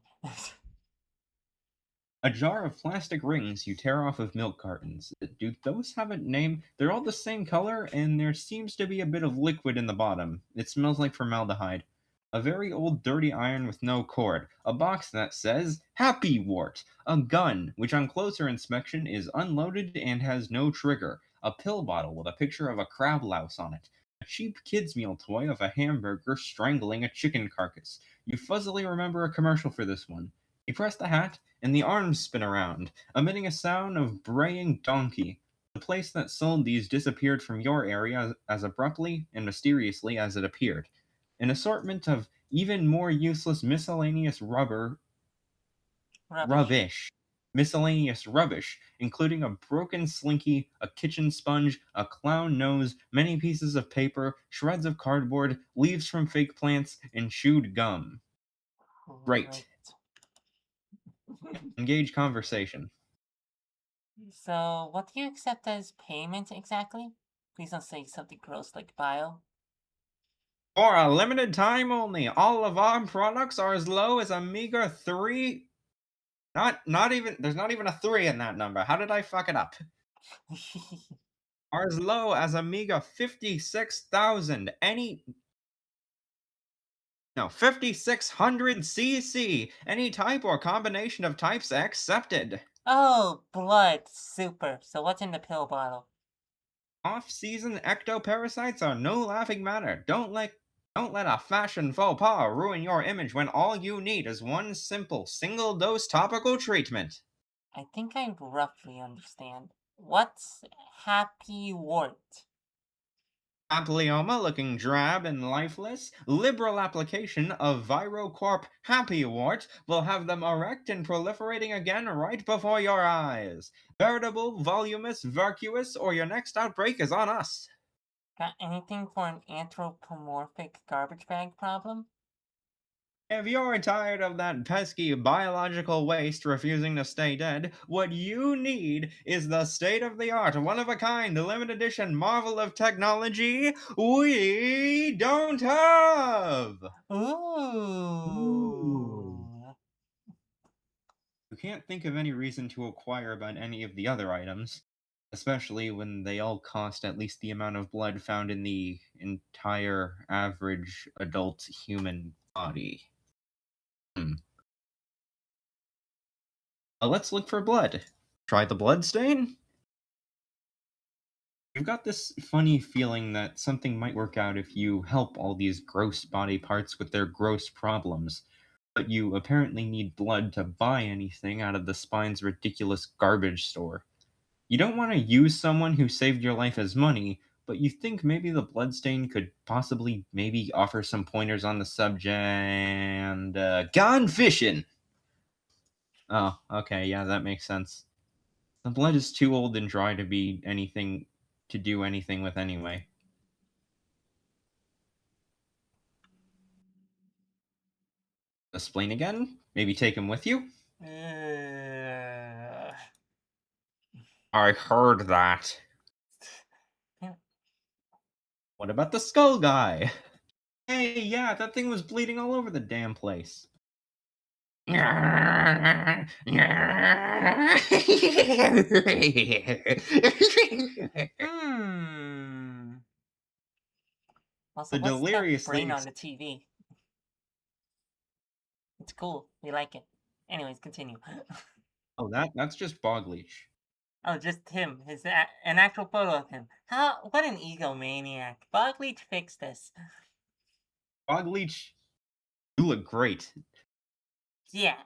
A jar of plastic rings you tear off of milk cartons. Do those have a name? They're all the same color, and there seems to be a bit of liquid in the bottom. It smells like formaldehyde. A very old dirty iron with no cord. A box that says Happy Wart. A gun, which on closer inspection is unloaded and has no trigger. A pill bottle with a picture of a crab louse on it. A cheap kids' meal toy of a hamburger strangling a chicken carcass. You fuzzily remember a commercial for this one. You press the hat, and the arms spin around, emitting a sound of braying donkey. The place that sold these disappeared from your area as abruptly and mysteriously as it appeared. An assortment of even more useless miscellaneous rubbish. Miscellaneous rubbish, including a broken slinky, a kitchen sponge, a clown nose, many pieces of paper, shreds of cardboard, leaves from fake plants, and chewed gum. Great. Engage conversation. So, what do you accept as payment exactly? Please don't say something gross like bio. For a limited time only, all of our products are as low as a meager 3. Not even there's not even a 3 in that number. How did I fuck it up? Are as low as a meager 56,000. 5600 cc. Any type or combination of types accepted. Oh, blood. Super. So what's in the pill bottle? Off-season ectoparasites are no laughing matter. Don't let a fashion faux pas ruin your image when all you need is one simple single-dose topical treatment. I think I roughly understand. What's Happy Wart? Papilloma looking drab and lifeless, liberal application of ViroCorp Happy Wart will have them erect and proliferating again right before your eyes. Veritable, voluminous, vacuous, or your next outbreak is on us. Got anything for an anthropomorphic garbage bag problem? If you're tired of that pesky biological waste refusing to stay dead, what you need is the state of the art, one of a kind, limited edition marvel of technology we don't have! Ooh. Ooh. You can't think of any reason to acquire about any of the other items, especially when they all cost at least the amount of blood found in the entire average adult human body. Hmm. Let's look for blood. Try the blood stain? I've got this funny feeling that something might work out if you help all these gross body parts with their gross problems, but you apparently need blood to buy anything out of the spine's ridiculous garbage store. You don't want to use someone who saved your life as money, but you think maybe the bloodstain could possibly maybe offer some pointers on the subject. And gone fishing. Oh, okay, yeah, that makes sense. The blood is too old and dry to be anything to do anything with anyway. Explain again? Maybe take him with you? Uh, I heard that. What about the skull guy? Hey, yeah, that thing was bleeding all over the damn place. hmm. Also, The what's that deliriously brain on the TV? It's cool. We like it. Anyways, continue. oh, that's just Bogleach. Oh, just him. An actual photo of him. How? What an egomaniac. Bogleach fixed this. Bogleach, you look great. Yeah.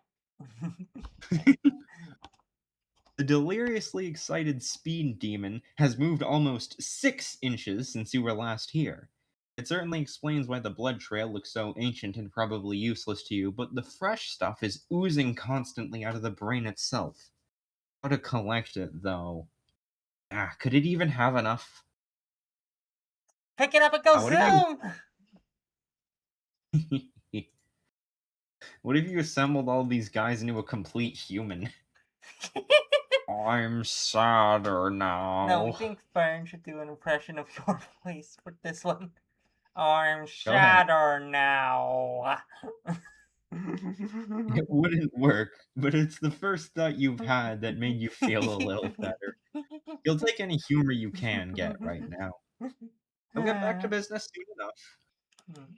The deliriously excited speed demon has moved almost 6 inches since you were last here. It certainly explains why the blood trail looks so ancient and probably useless to you, but the fresh stuff is oozing constantly out of the brain itself. How to collect it, though? Could it even have enough? Pick it up and go What if you zoom! what if you assembled all these guys into a complete human? I'm sadder No, we now. think Fern should do an impression of your voice for this one. I'm Go ahead. sadder now. It wouldn't work, but it's the first thought you've had that made you feel a little better. You'll take any humor you can get right now. I'll get back to business soon enough.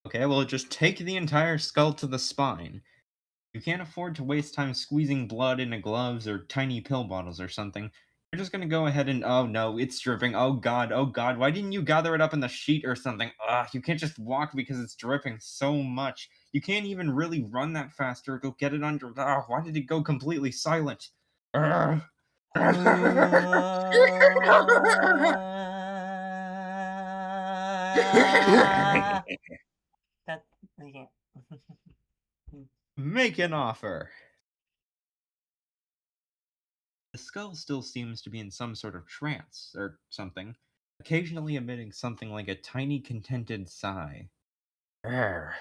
Okay, well, just take the entire skull to the spine. You can't afford to waste time squeezing blood into gloves or tiny pill bottles or something. You're just gonna go ahead and oh no, it's dripping. Oh god, why didn't you gather it up in the sheet or something? Ugh, you can't just walk because it's dripping so much. You can't even really run that fast or go get it under. Ugh, why did it go completely silent? Ugh. That yeah. Make an offer. The skull still seems to be in some sort of trance or something, occasionally emitting something like a tiny contented sigh. Grr.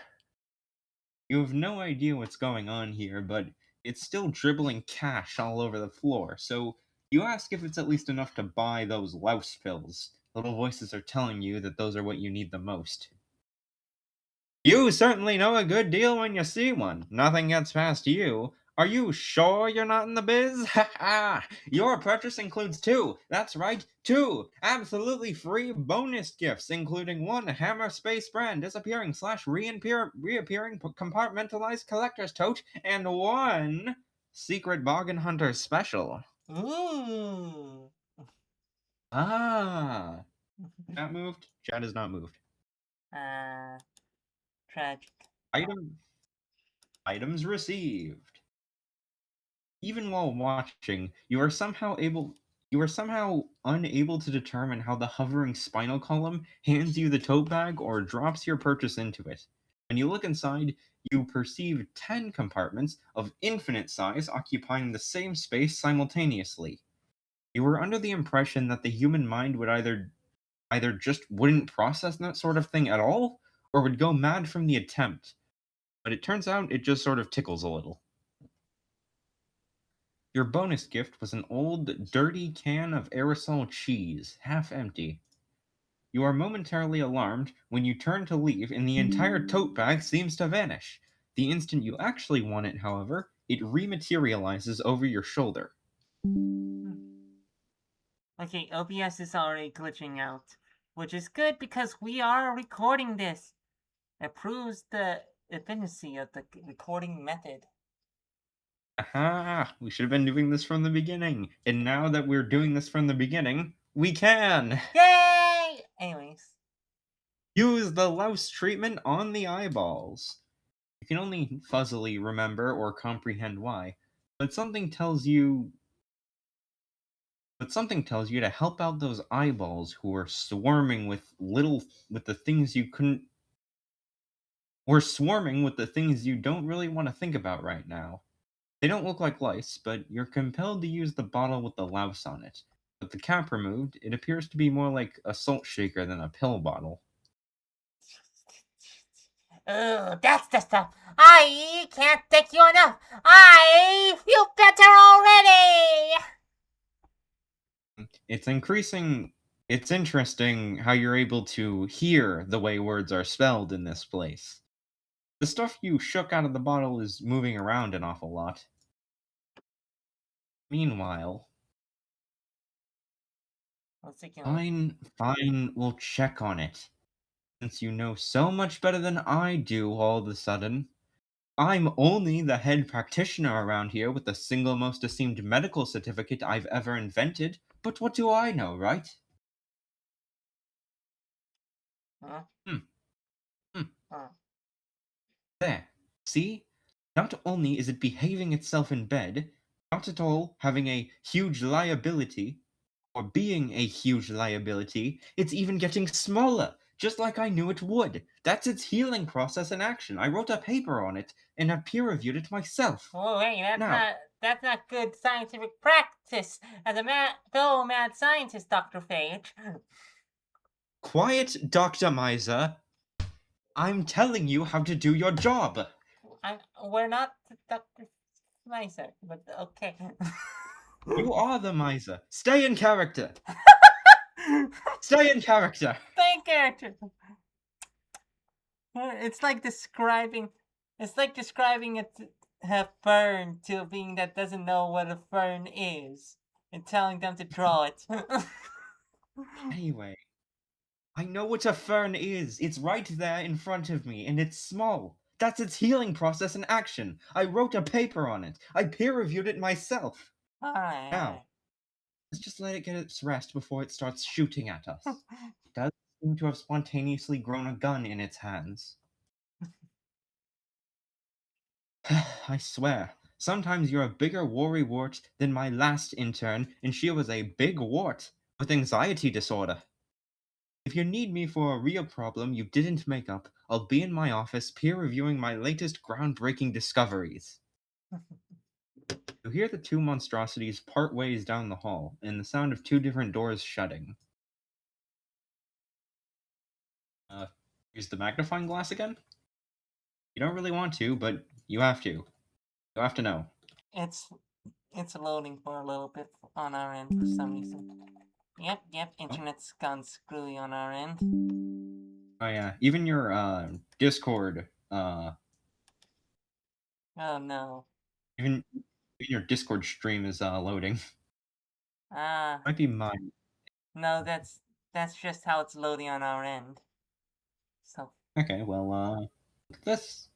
You have no idea what's going on here, but it's still dribbling cash all over the floor, so you ask if it's at least enough to buy those louse pills. Little voices are telling you that those are what you need the most. You certainly know a good deal when you see one. Nothing gets past you. Are you sure you're not in the biz? Ha ha! Your purchase includes 2. That's right, 2 absolutely free bonus gifts, including 1 Hammer Space Brand disappearing slash reappearing compartmentalized collector's tote, and 1 Secret Bargain Hunter special. Ooh. Ah, chat moved. Chat is not moved. uh, tragic. Item items received. Even while watching, you are somehow unable to determine how the hovering spinal column hands you the tote bag or drops your purchase into it. When you look inside, you perceive 10 compartments of infinite size occupying the same space simultaneously. You were under the impression that the human mind would either just wouldn't process that sort of thing at all, or would go mad from the attempt. But it turns out it just sort of tickles a little. Your bonus gift was an old, dirty can of aerosol cheese, half empty. You are momentarily alarmed when you turn to leave and the entire tote bag seems to vanish. The instant you actually want it, however, it rematerializes over your shoulder. Okay, OBS is already glitching out, which is good because we are recording this. It proves the efficiency of the recording method. Aha! We should have been doing this from the beginning. And now that we're doing this from the beginning, we can! Yay! Anyways. Use the louse treatment on the eyeballs. You can only fuzzily remember or comprehend why, but something tells you but something tells you to help out those eyeballs who are swarming with the things you couldn't or swarming with the things you don't really want to think about right now. They don't look like lice, but you're compelled to use the bottle with the louse on it. With the cap removed, it appears to be more like a salt shaker than a pill bottle. Ugh, that's the stuff. I can't thank you enough. I feel better already. It's interesting how you're able to hear the way words are spelled in this place. The stuff you shook out of the bottle is moving around an awful lot. Meanwhile, fine, we'll check on it. Since you know so much better than I do all of a sudden. I'm only the head practitioner around here with the single most esteemed medical certificate I've ever invented, but what do I know, right? Huh? Hmm, hmm. Huh. There. See? Not only is it behaving itself in bed, not at all having a huge liability, or being a huge liability, it's even getting smaller, just like I knew it would. That's its healing process in action. I wrote a paper on it, and I peer-reviewed it myself. Oh, hey, Now, that's not good scientific practice. As a fellow mad scientist, Dr. Phage. quiet, Dr. Miser. I'm telling you how to do your job. We're not Dr. Miser, but okay. You are the miser. Stay in character. Stay in character. Thank character. It's like describing. It's like describing a fern to a being that doesn't know what a fern is, and telling them to draw it. Anyway, I know what a fern is. It's right there in front of me, and it's small. That's its healing process in action. I wrote a paper on it. I peer-reviewed it myself. Alright. Now, let's just let it get its rest before it starts shooting at us. It does seem to have spontaneously grown a gun in its hands. I swear, sometimes you're a bigger worrywart than my last intern, and she was a big wart with anxiety disorder. If you need me for a real problem you didn't make up, I'll be in my office peer-reviewing my latest groundbreaking discoveries. You hear the two monstrosities part ways down the hall, and the sound of two different doors shutting. Use the magnifying glass again? You don't really want to, but you have to. You have to know. It's it's loading for a little bit on our end for some reason. Yep, internet's gone screwy on our end. Oh yeah, even your Discord, Oh no. even your Discord stream is loading. Ah, Might be mine. no, that's just how it's loading on our end. So. Okay, well, look at this.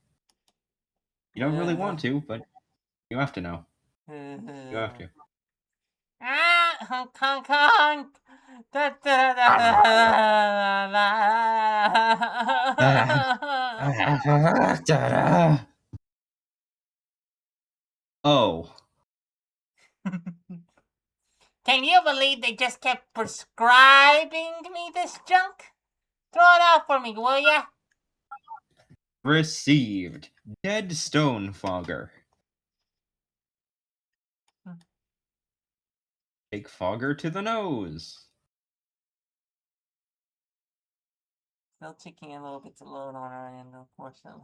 You don't really want to, but you have to know. You have to. Ah, honk, honk, honk. Da, da, da, da, Oh, Can you believe they just kept prescribing me this junk? Throw it out for me, will ya? received. Dead stone fogger. Take fogger to the nose. Still taking a little bit to load on our end, unfortunately.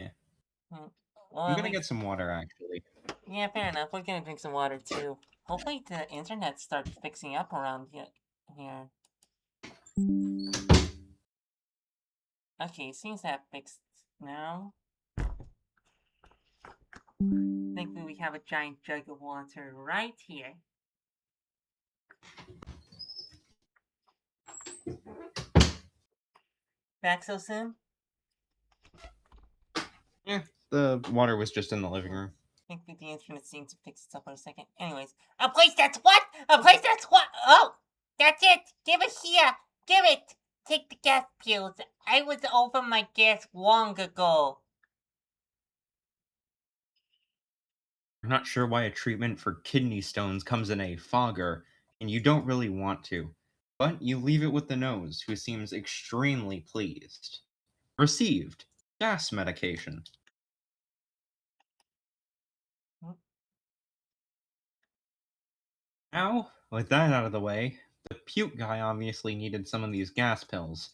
Yeah. Well, I'm gonna get some water, actually. Yeah, fair enough. We're gonna drink some water too. Hopefully the internet starts fixing up around here. Okay, seems that fixed now. Thankfully we have a giant jug of water right here. Back so soon? Yeah, the water was just in the living room. Thankfully the internet seems to fix itself in a second. Anyways, a place that's what? A place that's what? Oh! That's it! Give it here! Give it! Take the gas pills. I was over my gas long ago. I'm not sure why a treatment for kidney stones comes in a fogger, and you don't really want to, but you leave it with the nose, who seems extremely pleased. Received gas medication. Mm. Now, with that out of the way, the puke guy obviously needed some of these gas pills,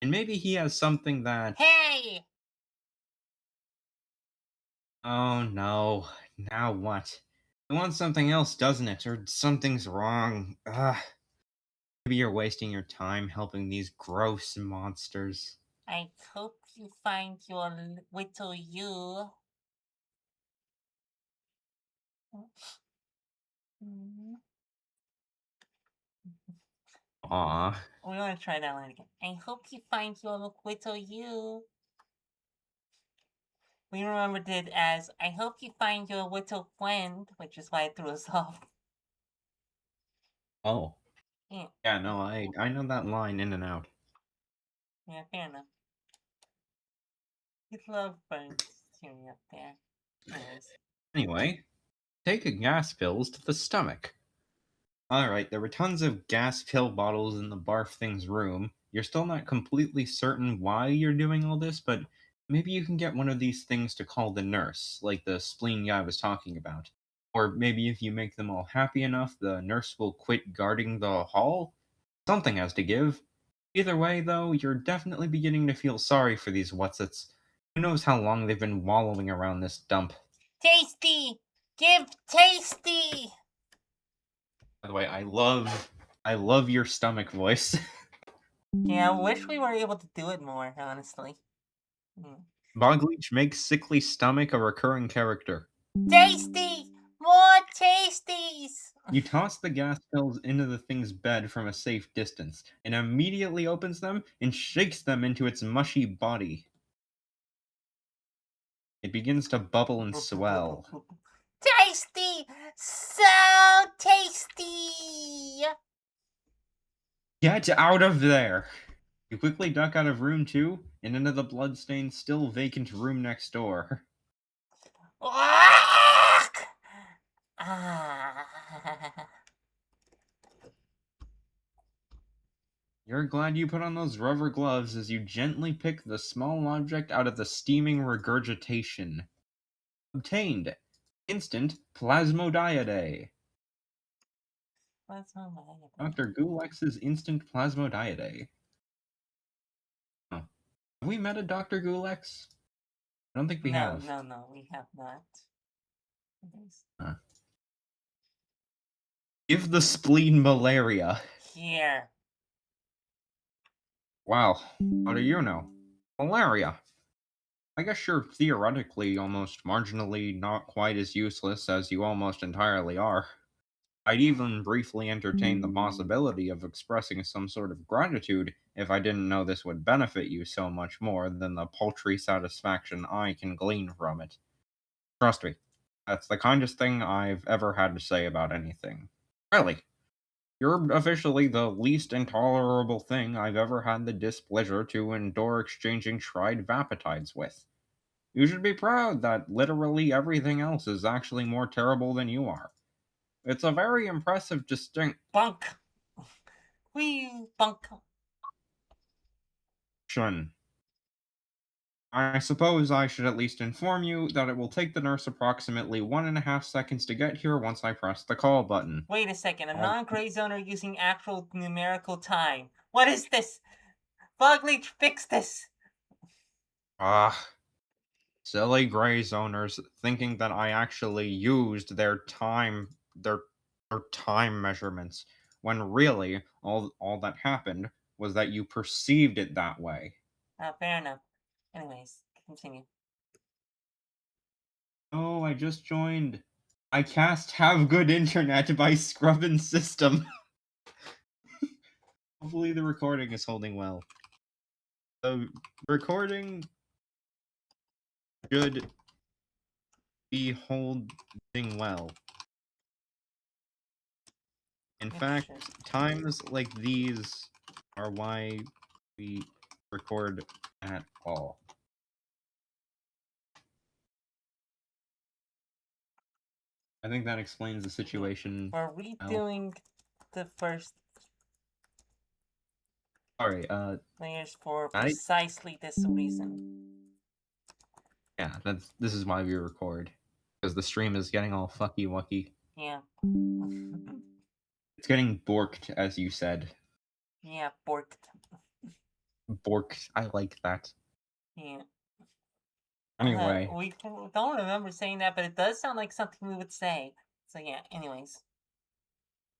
and maybe he has something that. Hey! Oh no, now what? It wants something else, doesn't it? Or something's wrong. Ugh. Maybe you're wasting your time helping these gross monsters. I hope you find your little you. Mm. Aw. We want to try that line again. I hope you find your little you. We remembered it as I hope you find your little friend, which is why it threw us off. Oh. Yeah, Yeah, no, I know that line in and out. yeah, fair enough. You love burns tuning up there. Anyways. Anyway, take a gas pills to the stomach. Alright, there were tons of gas pill bottles in the barf thing's room. You're still not completely certain why you're doing all this, but maybe you can get one of these things to call the nurse, like the spleen guy was talking about. Or maybe if you make them all happy enough, the nurse will quit guarding the hall? Something has to give. Either way, though, you're definitely beginning to feel sorry for these whatsits. Who knows how long they've been wallowing around this dump. Tasty! Give tasty! By the way, I love your stomach voice. Yeah, I wish we were able to do it more, honestly. Mm. Bogleach makes sickly stomach a recurring character. Tasty! More tasties! You toss the gas pills into the thing's bed from a safe distance, and immediately opens them and shakes them into its mushy body. It begins to bubble and swell. Tasty! So tasty! Get out of there! You quickly duck out of room 2 and into the bloodstained, still vacant room next door. Ah. You're glad you put on those rubber gloves as you gently pick the small object out of the steaming regurgitation. Obtained. Instant plasmodiade. What's on my Dr. Gulex's instant plasmodiade. Oh. Have we met a Dr. Gulex? I don't think we No, have. no, no, we have not. Huh. Give the spleen malaria. Here. Wow. How do you know? Malaria. I guess you're theoretically almost marginally not quite as useless as you almost entirely are. I'd even briefly entertain the possibility of expressing some sort of gratitude if I didn't know this would benefit you so much more than the paltry satisfaction I can glean from it. Trust me, that's the kindest thing I've ever had to say about anything. Really, you're officially the least intolerable thing I've ever had the displeasure to endure exchanging tried vapatides with. You should be proud that literally everything else is actually more terrible than you are. It's a very impressive Bunk. Wee bunk. distinction. I suppose I should at least inform you that it will take the nurse approximately 1.5 seconds to get here once I press the call button. Wait a second. A All non-gray zoner using actual numerical time. What is this? Bugleach, fix this. ah, silly gray zoners thinking that I actually used their time measurements, when really all that happened was that you perceived it that way. Fair enough. Anyways, continue. Oh, I just joined. I cast Have Good Internet by Scrubbin' System. Hopefully the recording is holding well. The recording should be holding well. In It fact, should. times like these are why we record at all. I think that explains the situation. We're Well, redoing the first sorry, layers for I precisely this reason. yeah, this is why we record. Because the stream is getting all fucky wucky. Yeah. It's getting borked, as you said. Yeah, borked. Borked, I like that. Yeah. Anyway, We don't remember saying that, but it does sound like something we would say. So yeah, anyways.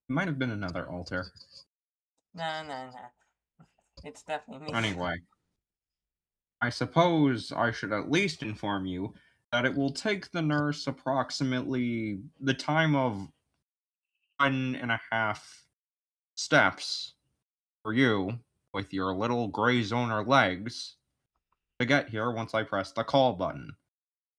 it might have been another alter. No. It's definitely me. Anyway, I suppose I should at least inform you that it will take the nurse approximately the time of 1.5 steps for you, with your little gray zoner legs, to get here once I press the call button.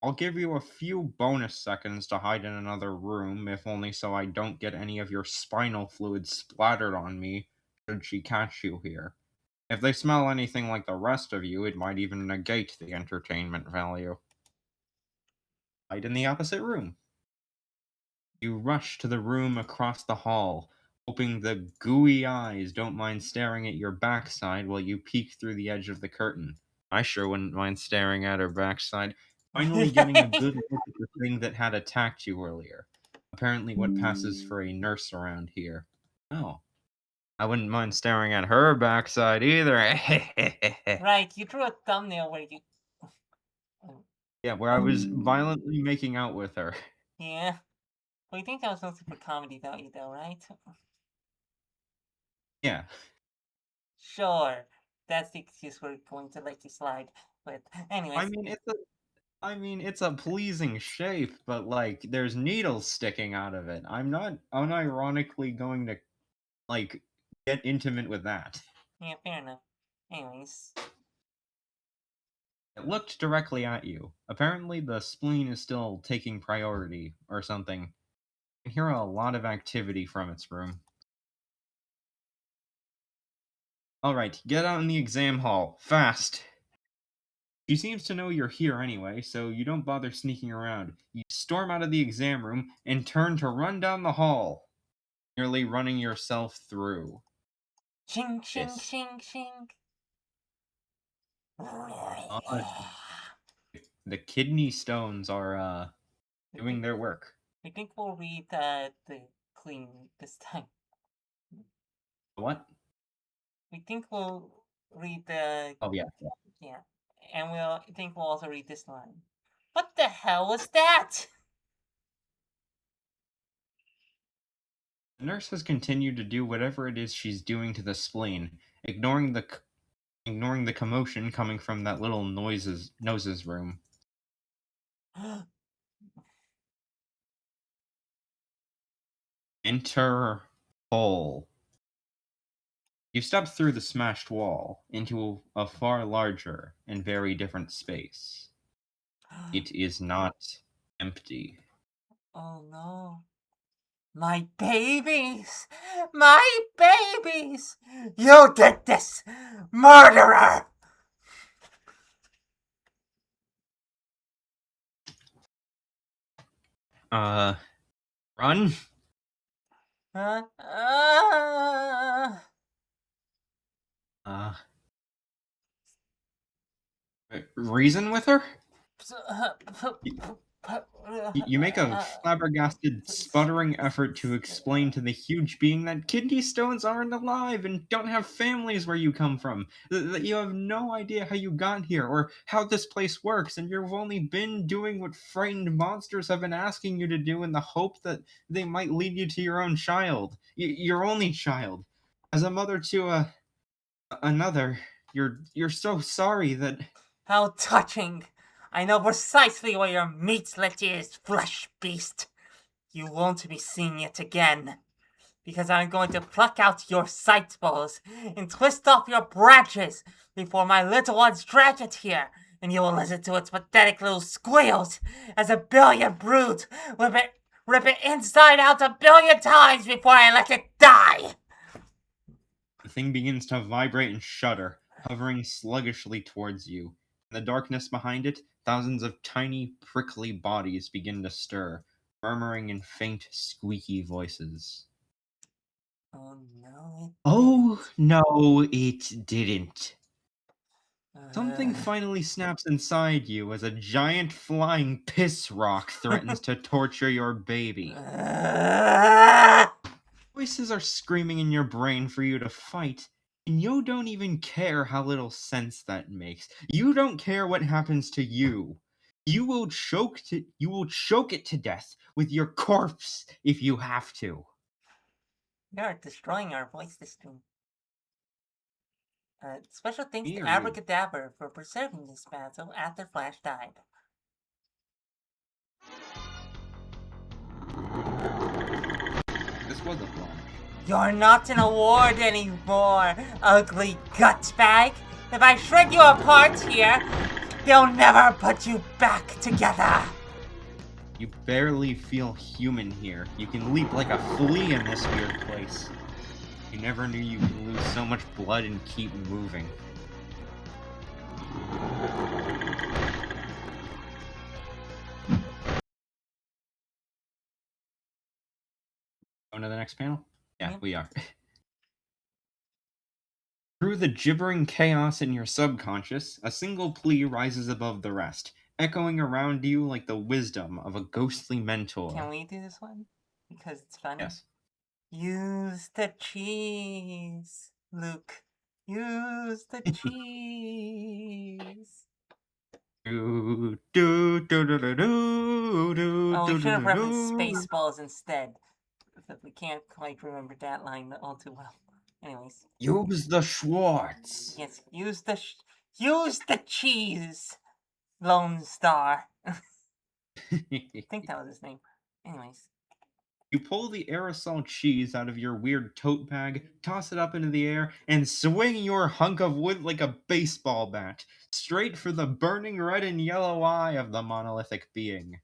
I'll give you a few bonus seconds to hide in another room, if only so I don't get any of your spinal fluid splattered on me should she catch you here. If they smell anything like the rest of you, it might even negate the entertainment value. Hide in the opposite room. You rush to the room across the hall, hoping the gooey eyes don't mind staring at your backside while you peek through the edge of the curtain. I sure wouldn't mind staring at her backside, finally getting a good look at the thing that had attacked you earlier. Apparently, what passes for a nurse around here. Oh, I wouldn't mind staring at her backside either. Right, you drew a thumbnail where you. Yeah, where I was violently making out with her. Yeah. Well, you think that was mostly for comedy value, though, right? Yeah. Sure. That's the excuse we're going to let you slide. But, I anyways. mean, it's a pleasing shape, but like there's needles sticking out of it. I'm not unironically going to like get intimate with that. Yeah, fair enough. Anyways. It looked directly at you. Apparently the spleen is still taking priority or something. You can hear a lot of activity from its room. Alright, get out in the exam hall. Fast! She seems to know you're here anyway, so you don't bother sneaking around. You storm out of the exam room and turn to run down the hall, nearly running yourself through. Shing, shing, This. shing, shing. Uh, the kidney stones are We doing think, their work. we think we'll read the clean this time. What? We think we'll read the. Oh yeah. Yeah. And we'll also read this line. What the hell was that? The nurse has continued to do whatever it is she's doing to the spleen, ignoring the commotion coming from that little noses room. Enter hole. You step through the smashed wall into a far larger and very different space. It is not empty. Oh no. My babies! My babies! You did this! Murderer! Run? Huh? Uh, reason with her? You make a flabbergasted, sputtering effort to explain to the huge being that kidney stones aren't alive and don't have families where you come from. That you have no idea how you got here or how this place works, and you've only been doing what frightened monsters have been asking you to do in the hope that they might lead you to your own child. Your only child. As a mother to another, you're so sorry that. How touching! I know precisely where your meat-lipped is, flesh beast. You won't be seeing it again. Because I'm going to pluck out your sight balls and twist off your branches before my little ones drag it here, and you will listen to its pathetic little squeals as a billion broods rip it inside out a billion times before I let it die. The thing begins to vibrate and shudder, hovering sluggishly towards you. In the darkness behind it, thousands of tiny, prickly bodies begin to stir, murmuring in faint, squeaky voices. Oh no, it Oh, didn't. no, it didn't. Something Uh, finally snaps inside you as a giant flying piss rock threatens to torture your baby. uh, Voices are screaming in your brain for you to fight, and you don't even care how little sense that makes. You don't care what happens to you. You will choke it to death with your corpse if you have to. You're destroying our voice system. Special thanks Me to or you? Abracadabra for preserving this battle after Flash died. This was a flash. You're not an award anymore, ugly gutbag. If I shred you apart here, they'll never put you back together. You barely feel human here. You can leap like a flea in this weird place. You never knew you could lose so much blood and keep moving. On to the next panel? Yeah, Yep. we are. Through the gibbering chaos in your subconscious, a single plea rises above the rest, echoing around you like the wisdom of a ghostly mentor. Can we do this one? Because it's funny. Yes. Use the cheese, Luke. Use the cheese. Do, do, do, do, do, do, do, Oh, we do, should have do, referenced do. Spaceballs instead. But we can't quite remember that line all too well. Anyways, Use the Schwartz. yes, use the cheese, Lone Star. I think that was his name. Anyways, You pull the aerosol cheese out of your weird tote bag, toss it up into the air, and swing your hunk of wood like a baseball bat, straight for the burning red and yellow eye of the monolithic being.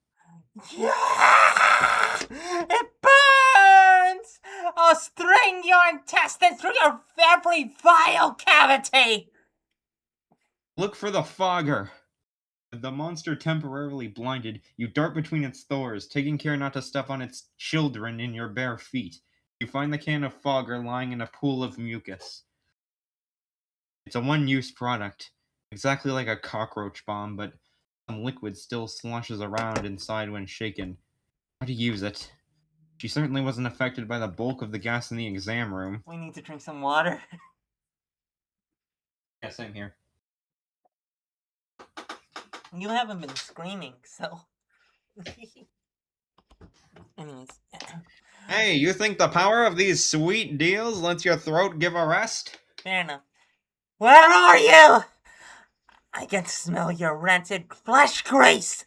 yeah! It burns! I'll string your intestines through your every vile cavity! Look for the fogger! With the monster temporarily blinded, you dart between its thors, taking care not to step on its children in your bare feet. You find the can of fogger lying in a pool of mucus. It's a one-use product, exactly like a cockroach bomb, but some liquid still sloshes around inside when shaken. How to use it? She certainly wasn't affected by the bulk of the gas in the exam room. We need to drink some water. Yeah, same here. You haven't been screaming, so. Anyways. Hey, you think the power of these sweet deals lets your throat give a rest? Fair enough. Where are you? I can smell your rancid flesh grease.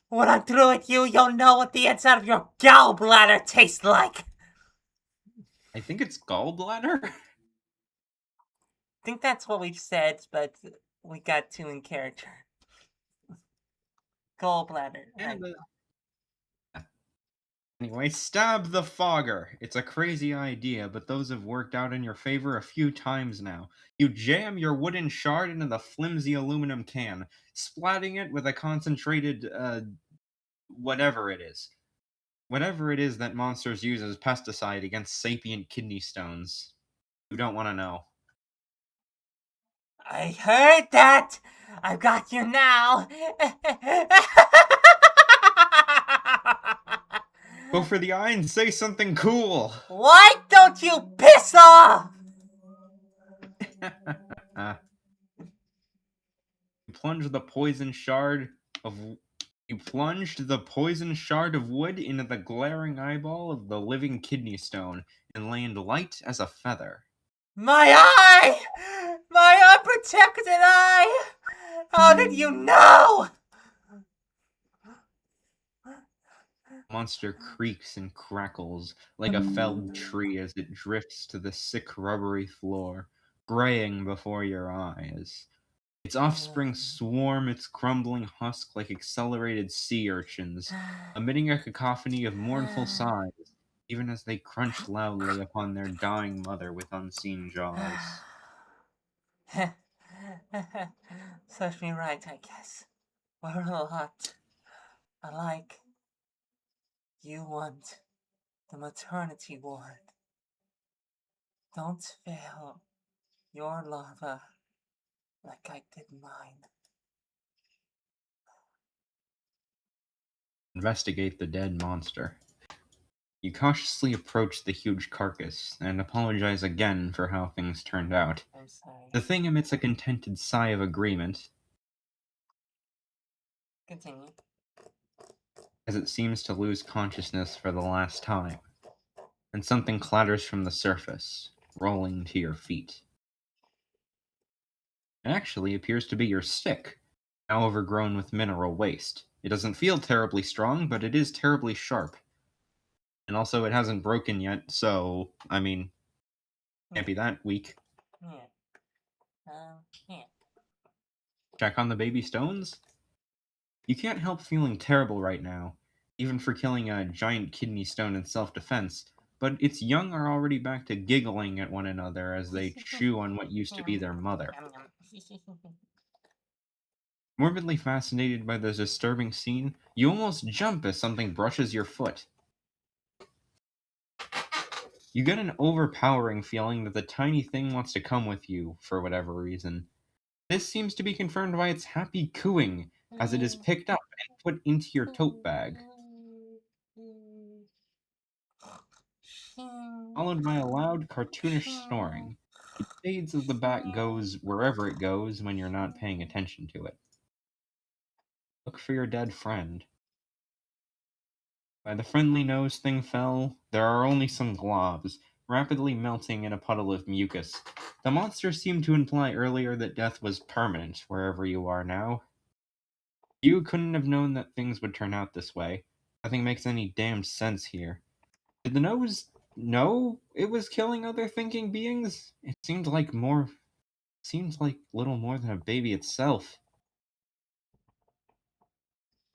When I'm through with you, you'll know what the inside of your gallbladder tastes like. I think it's gallbladder? I think that's what we've said, but we got too in character. Gallbladder, right? Anyway, stab the fogger. It's a crazy idea, but those have worked out in your favor a few times now. You jam your wooden shard into the flimsy aluminum can, splatting it with a concentrated, whatever it is. Whatever it is that monsters use as pesticide against sapient kidney stones. You don't want to know. I heard that! I've got you now! Go for the eye and say something cool! Why don't you piss off? You plunge the poison shard of You plunged the poison shard of wood into the glaring eyeball of the living kidney stone and landed light as a feather. My eye! My unprotected eye! How did you know? Monster creaks and crackles like a felled tree as it drifts to the sick rubbery floor, graying before your eyes. Its offspring swarm its crumbling husk like accelerated sea urchins, emitting a cacophony of mournful sighs, even as they crunch loudly upon their dying mother with unseen jaws. Serves me right, I guess. We're a lot alike. You want the maternity ward. Don't fail your lover like I did mine. Investigate the dead monster. You cautiously approach the huge carcass and apologize again for how things turned out. I'm sorry. The thing emits a contented sigh of agreement Continue. as it seems to lose consciousness for the last time, and something clatters from the surface, rolling to your feet. It actually appears to be your stick, now overgrown with mineral waste. It doesn't feel terribly strong, but it is terribly sharp. And also, it hasn't broken yet, so, I mean, can't be that weak. Yeah. Yeah. Check on the baby stones? You can't help feeling terrible right now, even for killing a giant kidney stone in self defense, but its young are already back to giggling at one another as they chew on what used to be their mother. Yum, yum. Morbidly fascinated by the disturbing scene, you almost jump as something brushes your foot. You get an overpowering feeling that the tiny thing wants to come with you, for whatever reason. This seems to be confirmed by its happy cooing as it is picked up and put into your tote bag, followed by a loud, cartoonish snoring. It fades as the bat goes wherever it goes when you're not paying attention to it. Look for your dead friend. By the friendly nose thing fell, there are only some globs, rapidly melting in a puddle of mucus. The monster seemed to imply earlier that death was permanent wherever you are now. You couldn't have known that things would turn out this way. Nothing makes any damn sense here. Did the nose know it was killing other thinking beings? It seemed like little more than a baby itself.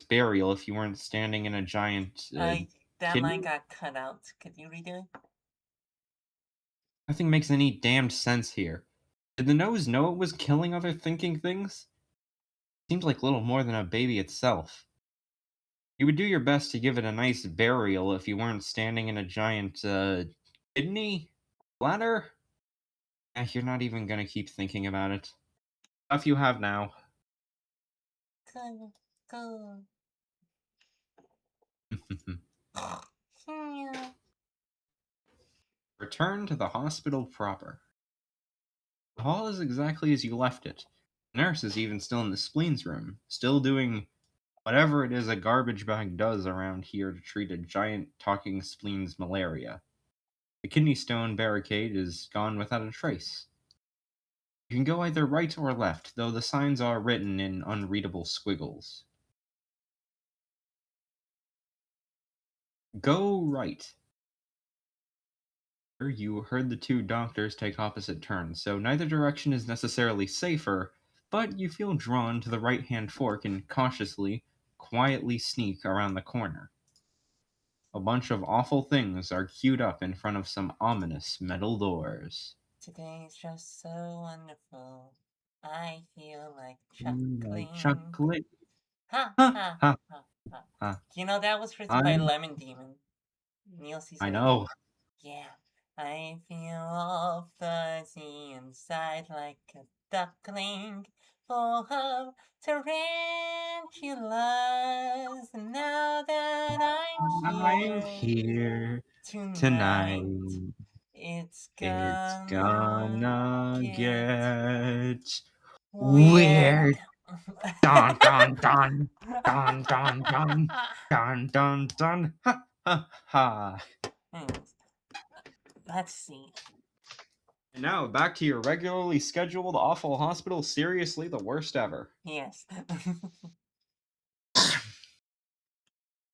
Burial if you weren't standing in a giant That line kidney? got cut out. Could you redo it? Nothing makes any damned sense here. Did the nose know it was killing other thinking things? Seemed like little more than a baby itself. You would do your best to give it a nice burial if you weren't standing in a giant, kidney? Bladder? You're not even gonna keep thinking about it. Stuff you have now. Good. Good. Return to the hospital proper. The hall is exactly as you left it. The nurse is even still in the spleens room, still doing whatever it is a garbage bag does around here to treat a giant talking spleen's malaria. The kidney stone barricade is gone without a trace. You can go either right or left, though the signs are written in unreadable squiggles. Go right. You heard the two doctors take opposite turns, so neither direction is necessarily safer, but you feel drawn to the right hand fork and cautiously, quietly sneak around the corner. A bunch of awful things are queued up in front of some ominous metal doors. Today's just so wonderful. I feel like Like chuckling. chocolate. Ha Ha ha ha ha ha. ha. You know that was written by I'm. Lemon Demon. Neil I Caesar. know. Yeah. I feel all fuzzy inside like a duckling full of tarantulas. Now that I'm I'm here here tonight. tonight, it's It's gonna gonna get get weird. weird. Dun dun dun dun dun dun dun dun dun. Ha ha ha. Anyways, let's see. And now back to your regularly scheduled awful hospital. Seriously, the worst ever. Yes.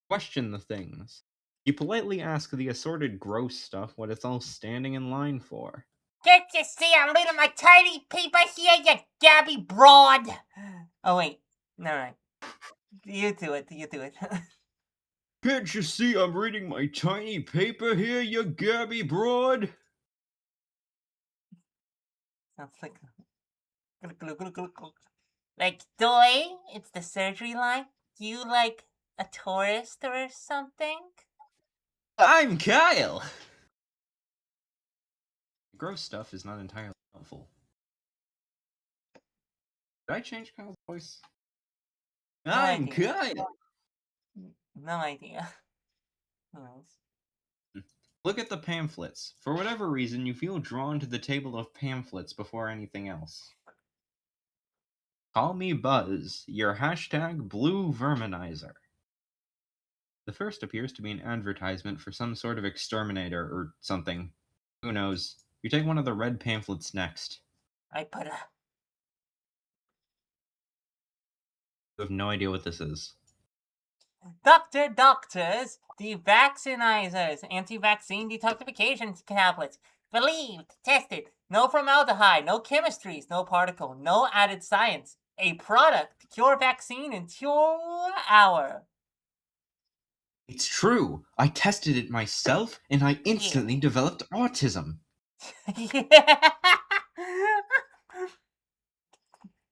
Question the things. You politely ask the assorted gross stuff what it's all standing in line for. Can't you see I'm reading my tiny paper here, you Gabby broad? Oh wait, no, right. You do it. You do it. Can't you see I'm reading my tiny paper here, you Gabby broad? Sounds like like Doy. It's the surgery line. You like a tourist or something? I'm Kyle! Gross stuff is not entirely helpful. Did I change Kyle's voice? No I'm idea. Kyle! No idea. Anyways. Look at the pamphlets. For whatever reason, you feel drawn to the table of pamphlets before anything else. Call me Buzz, your hashtag blue verminizer. The first appears to be an advertisement for some sort of exterminator or something. Who knows? You take one of the red pamphlets next. I put a... You have no idea what this is. Doctors, devaccinizers, anti-vaccine detoxification tablets. Believed, tested, no formaldehyde, no chemistries, no particle, no added science. A product to cure vaccine in 2 hours. It's true! I tested it myself, and I instantly developed autism.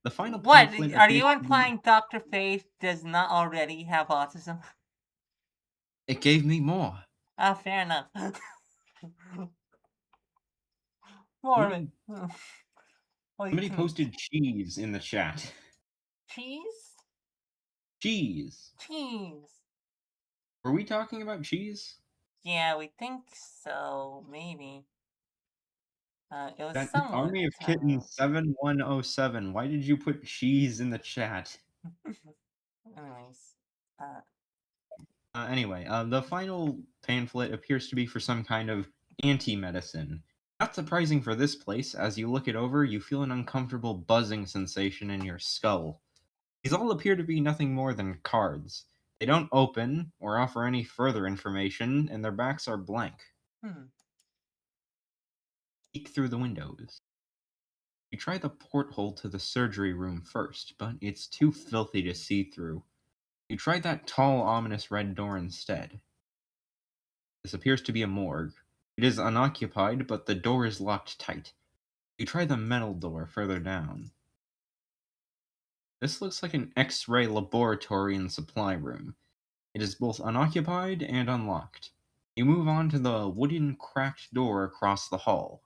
The final What? pamphlet Are appears you to be... implying Dr. Faith does not already have autism? It gave me more. Ah, fair enough. More of it. Somebody posted cheese in the chat. Cheese? Cheese. Cheese. Were we talking about cheese? Yeah, we think so. Maybe. It was That somewhat Army of time. Kittens 7107. Why did you put cheese in the chat? Anyways. Anyway, the final pamphlet appears to be for some kind of anti-medicine. Not surprising for this place, as you look it over, you feel an uncomfortable buzzing sensation in your skull. These all appear to be nothing more than cards. They don't open or offer any further information, and their backs are blank. Peek through the windows. You try the porthole to the surgery room first, but it's too filthy to see through. You try that tall, ominous red door instead. This appears to be a morgue. It is unoccupied, but the door is locked tight. You try the metal door further down. This looks like an X-ray laboratory and supply room. It is both unoccupied and unlocked. You move on to the wooden cracked door across the hall.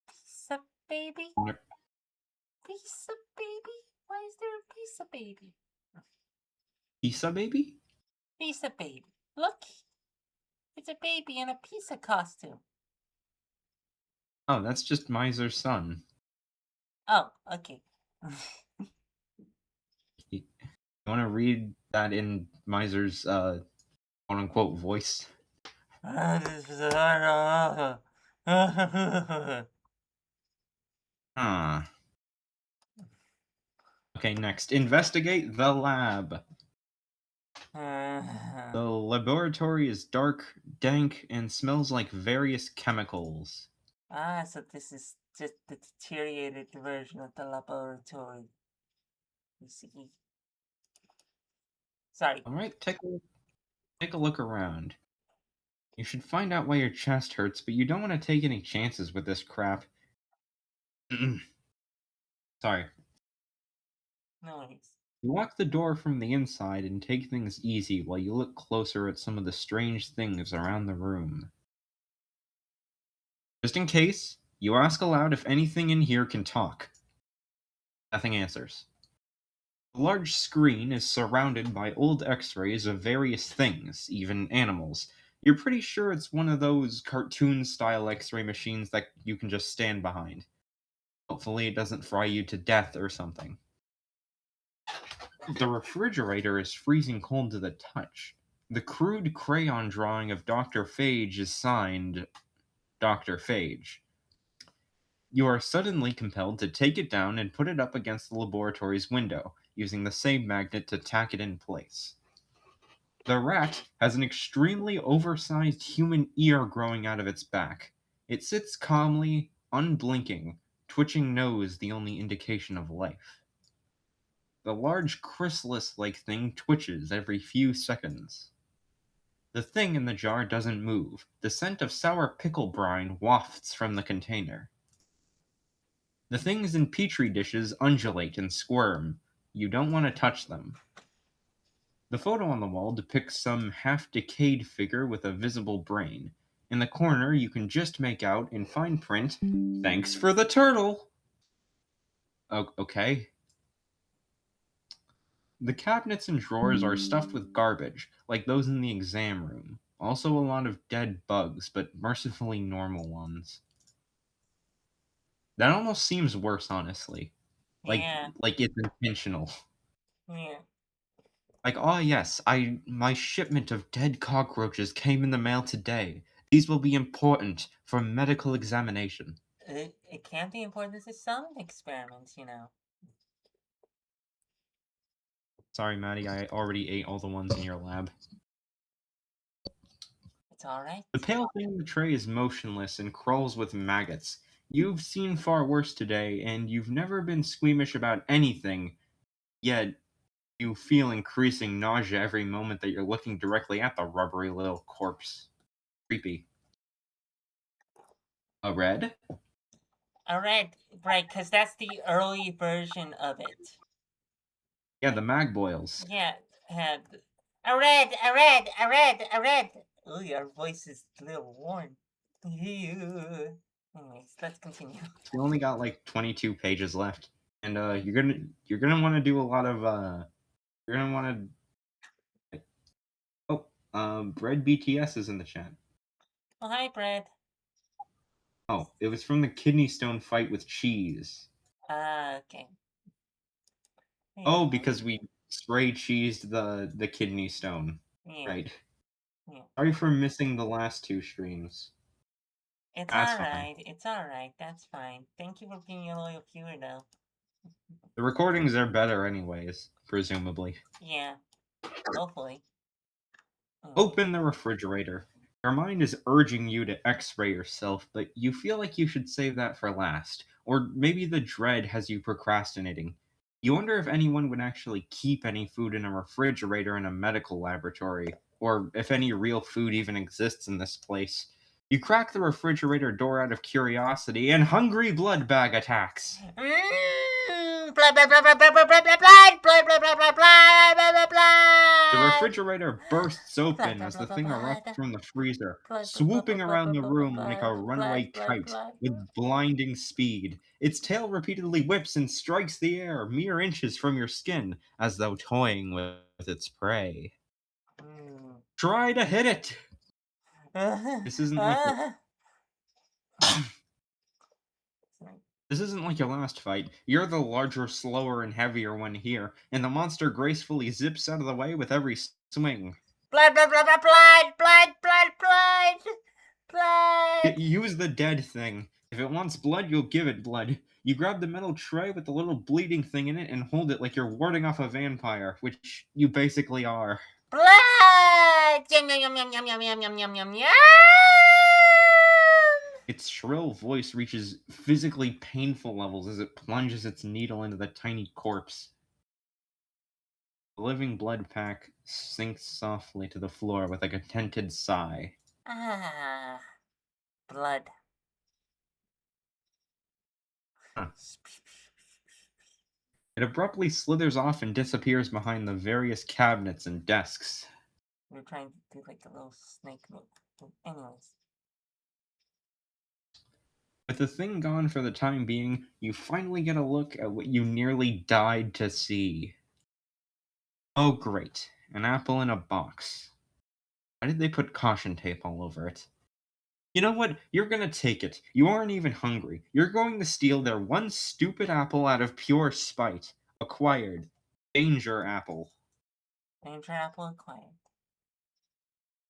Pizza baby? Pizza baby? Why is there a pizza baby? Pizza baby? Pizza baby. Look! It's a baby in a pizza costume. Oh, that's just Miser's son. Oh, okay. You want to read that in Miser's quote-unquote voice? Huh. Okay, next. Investigate the lab. The laboratory is dark, dank, and smells like various chemicals. So this is just the deteriorated version of the laboratory. You see. Sorry. Alright, take a look around. You should find out why your chest hurts, but you don't want to take any chances with this crap. Sorry. No worries. You lock the door from the inside and take things easy while you look closer at some of the strange things around the room. Just in case, you ask aloud if anything in here can talk. Nothing answers. The large screen is surrounded by old x-rays of various things, even animals. You're pretty sure it's one of those cartoon-style x-ray machines that you can just stand behind. Hopefully it doesn't fry you to death or something. The refrigerator is freezing cold to the touch. The crude crayon drawing of Dr. Phage is signed Dr. Phage. You are suddenly compelled to take it down and put it up against the laboratory's window, using the same magnet to tack it in place. The rat has an extremely oversized human ear growing out of its back. It sits calmly, unblinking, twitching nose the only indication of life. The large chrysalis-like thing twitches every few seconds. The thing in the jar doesn't move. The scent of sour pickle brine wafts from the container. The things in petri dishes undulate and squirm. You don't want to touch them. The photo on the wall depicts some half-decayed figure with a visible brain. In the corner, you can just make out, in fine print, "Thanks for the turtle!" Okay. The cabinets and drawers are stuffed with garbage, like those in the exam room. Also a lot of dead bugs, but mercifully normal ones. That almost seems worse, honestly. Like Yeah, like it's intentional. yeah. Like, "Oh yes, my shipment of dead cockroaches came in the mail today. These will be important for medical examination." It can be important to some experiments. Sorry, Maddie, I already ate all the ones in your lab. It's alright. The pale thing in the tray is motionless and crawls with maggots. You've seen far worse today, and you've never been squeamish about anything, yet you feel increasing nausea every moment that you're looking directly at the rubbery little corpse. Creepy. A red? Alright, right, because that's the early version of it. Yeah, the mag boils. Yeah, had a red, a red, a red, a red. Oh, your voice is a little worn. Anyways, let's continue. We only got like 22 pages left, and you're gonna want to do a lot of you're gonna want to. Oh, Bread BTS is in the chat. Oh, hi, Brad. Oh, it was from the kidney stone fight with cheese. Okay. Oh, Yeah, because we spray cheesed the kidney stone. yeah, Right. yeah. Sorry for missing the last two streams. It's That's fine. alright. It's alright. That's fine. Thank you for being a loyal viewer, though. The recordings are better anyways, presumably. Yeah, hopefully. Anyways. Open the refrigerator. Your mind is urging you to x-ray yourself, but you feel like you should save that for last. Or maybe the dread has you procrastinating. You wonder if anyone would actually keep any food in a refrigerator in a medical laboratory, or if any real food even exists in this place. You crack the refrigerator door out of curiosity, and hungry blood bag attacks. Blood, blood, blood, blood, blood, blood, blood, blood, blood, blood, blood, blood, blood, blood, blood, The blood. refrigerator bursts Blood, open blood, as the blood, blood, thing erupts blood. from the freezer, Blood, blood, blood, swooping blood, blood, around blood, the blood, blood, room like a blood, runaway blood, kite blood. with blinding speed. Its tail repeatedly whips and strikes the air mere inches from your skin, as though toying with its prey. Mm. Try to hit it! This isn't like your, this isn't like your last fight. You're the larger, slower, and heavier one here, and the monster gracefully zips out of the way with every swing. Blood, blood, blood, blood, blood, blood, blood, blood, blood. Use the dead thing. If it wants blood, you'll give it blood. You grab the metal tray with the little bleeding thing in it and hold it like you're warding off a vampire, which you basically are. Blood! Yum, yum, yum, yum, yum, yum, yum, yum, yum, yum. Its shrill voice reaches physically painful levels as it plunges its needle into the tiny corpse. The living blood pack sinks softly to the floor with a contented sigh. Ah, blood. Huh. It abruptly slithers off and disappears behind the various cabinets and desks. We're trying to do like a little snake move. Anyways. With the thing gone for the time being, you finally get a look at what you nearly died to see. Oh, great. An apple in a box. Why did they put caution tape all over it? You know what? You're gonna take it. You aren't even hungry. You're going to steal their one stupid apple out of pure spite. Acquired. Danger apple. Danger apple acquired.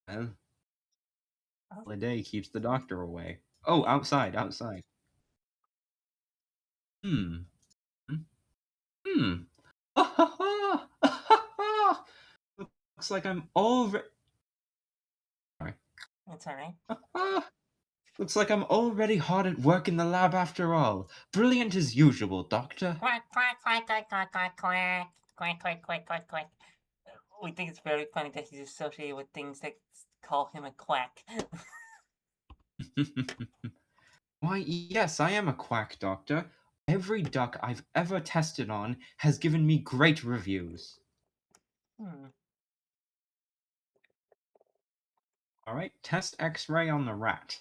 Well, Oh, a day keeps the doctor away. Oh, yeah. outside, outside. Hmm. Hmm. Hmm. Ah, ha, ha. Ah, ha, ha. Looks like I'm already. It's alright. Ah, looks like I'm already hard at work in the lab after all. Brilliant as usual, Doctor. Quack, quack, quack, quack, quack, quack, quack. Quack, quack, quack, quack, quack. We think it's very funny that he's associated with things that call him a quack. Why, yes, I am a quack, Doctor. Every duck I've ever tested on has given me great reviews. Hmm. Alright, test X-ray on the rat.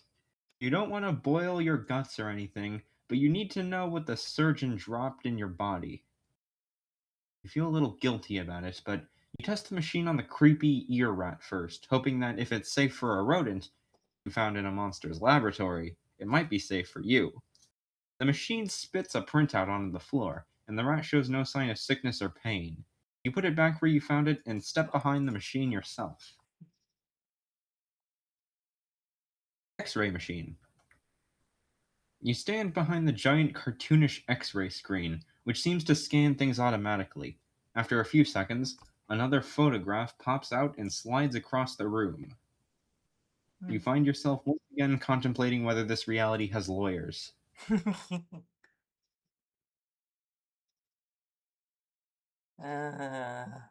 You don't want to boil your guts or anything, but you need to know what the surgeon dropped in your body. You feel a little guilty about it, but you test the machine on the creepy ear rat first, hoping that if it's safe for a rodent you found in a monster's laboratory, it might be safe for you. The machine spits a printout onto the floor, and the rat shows no sign of sickness or pain. You put it back where you found it and step behind the machine yourself. X-ray machine. You stand behind the giant cartoonish X-ray screen, which seems to scan things automatically. After a few seconds, another photograph pops out and slides across the room. You find yourself once again contemplating whether this reality has lawyers.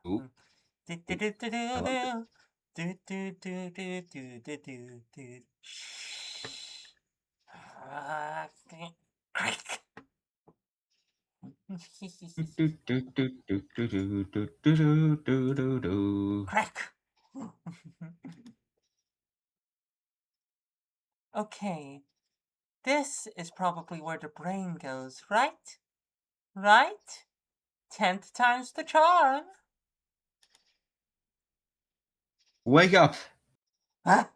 Ooh, I love it. Crack. Okay, this is probably where the brain goes, right? Right? 10th time's the charm. Wake up! Look,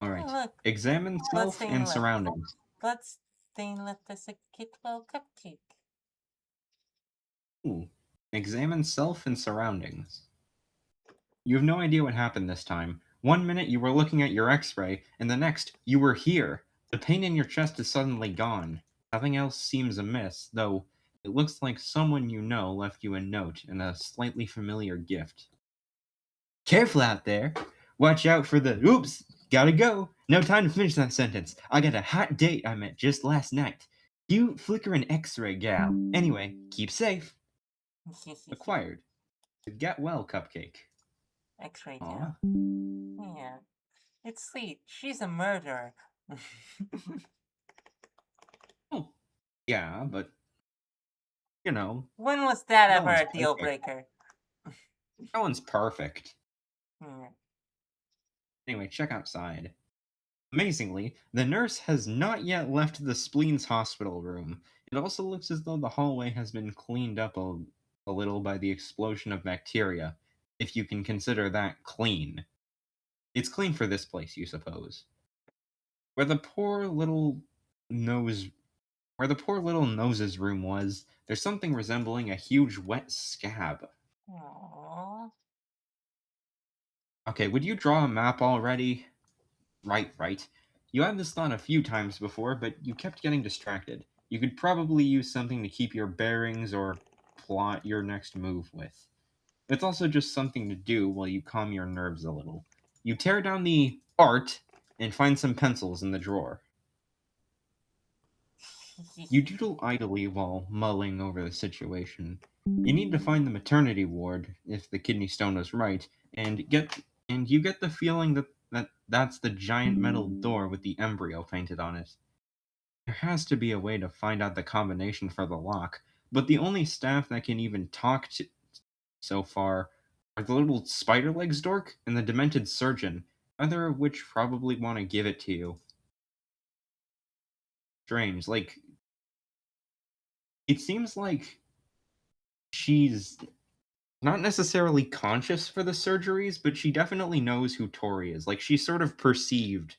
Alright. Examine self bloodstain and left. surroundings. Bloodstain left as a Kitwell cupcake. Ooh. Examine self and surroundings. You have no idea what happened this time. One minute you were looking at your x-ray, and the next, you were here. The pain in your chest is suddenly gone. Nothing else seems amiss, though it looks like someone you know left you a note and a slightly familiar gift. Careful out there! Watch out for the oops! Gotta go! No time to finish that sentence. I got a hot date I met just last night. Cute flickering x-ray gal. Anyway, keep safe. Acquired. Get well, cupcake. X-ray Aw. gal. Yeah. It's sweet. She's a murderer. Oh, yeah, but you know, When was that no ever one's a deal perfect. breaker? No one's perfect. Yeah. Anyway, check outside. Amazingly, the nurse has not yet left the spleen's hospital room. It also looks as though the hallway has been cleaned up a little by the explosion of bacteria, if you can consider that clean. It's clean for this place, you suppose. Where the poor little nose where the poor little nose's room was, there's something resembling a huge wet scab. Aww. Okay, would you draw a map already? Right. You had this thought a few times before, but you kept getting distracted. You could probably use something to keep your bearings or plot your next move with. It's also just something to do while you calm your nerves a little. You tear down the art and find some pencils in the drawer. You doodle idly while mulling over the situation. You need to find the maternity ward, if the kidney stone was right, and you get the feeling that's the giant metal door with the embryo painted on it. There has to be a way to find out the combination for the lock, but the only staff that can even talk to so far are the little spider legs dork and the demented surgeon, either of which probably want to give it to you. Strange, like it seems like she's not necessarily conscious for the surgeries, but she definitely knows who Tori is. Like she sort of perceived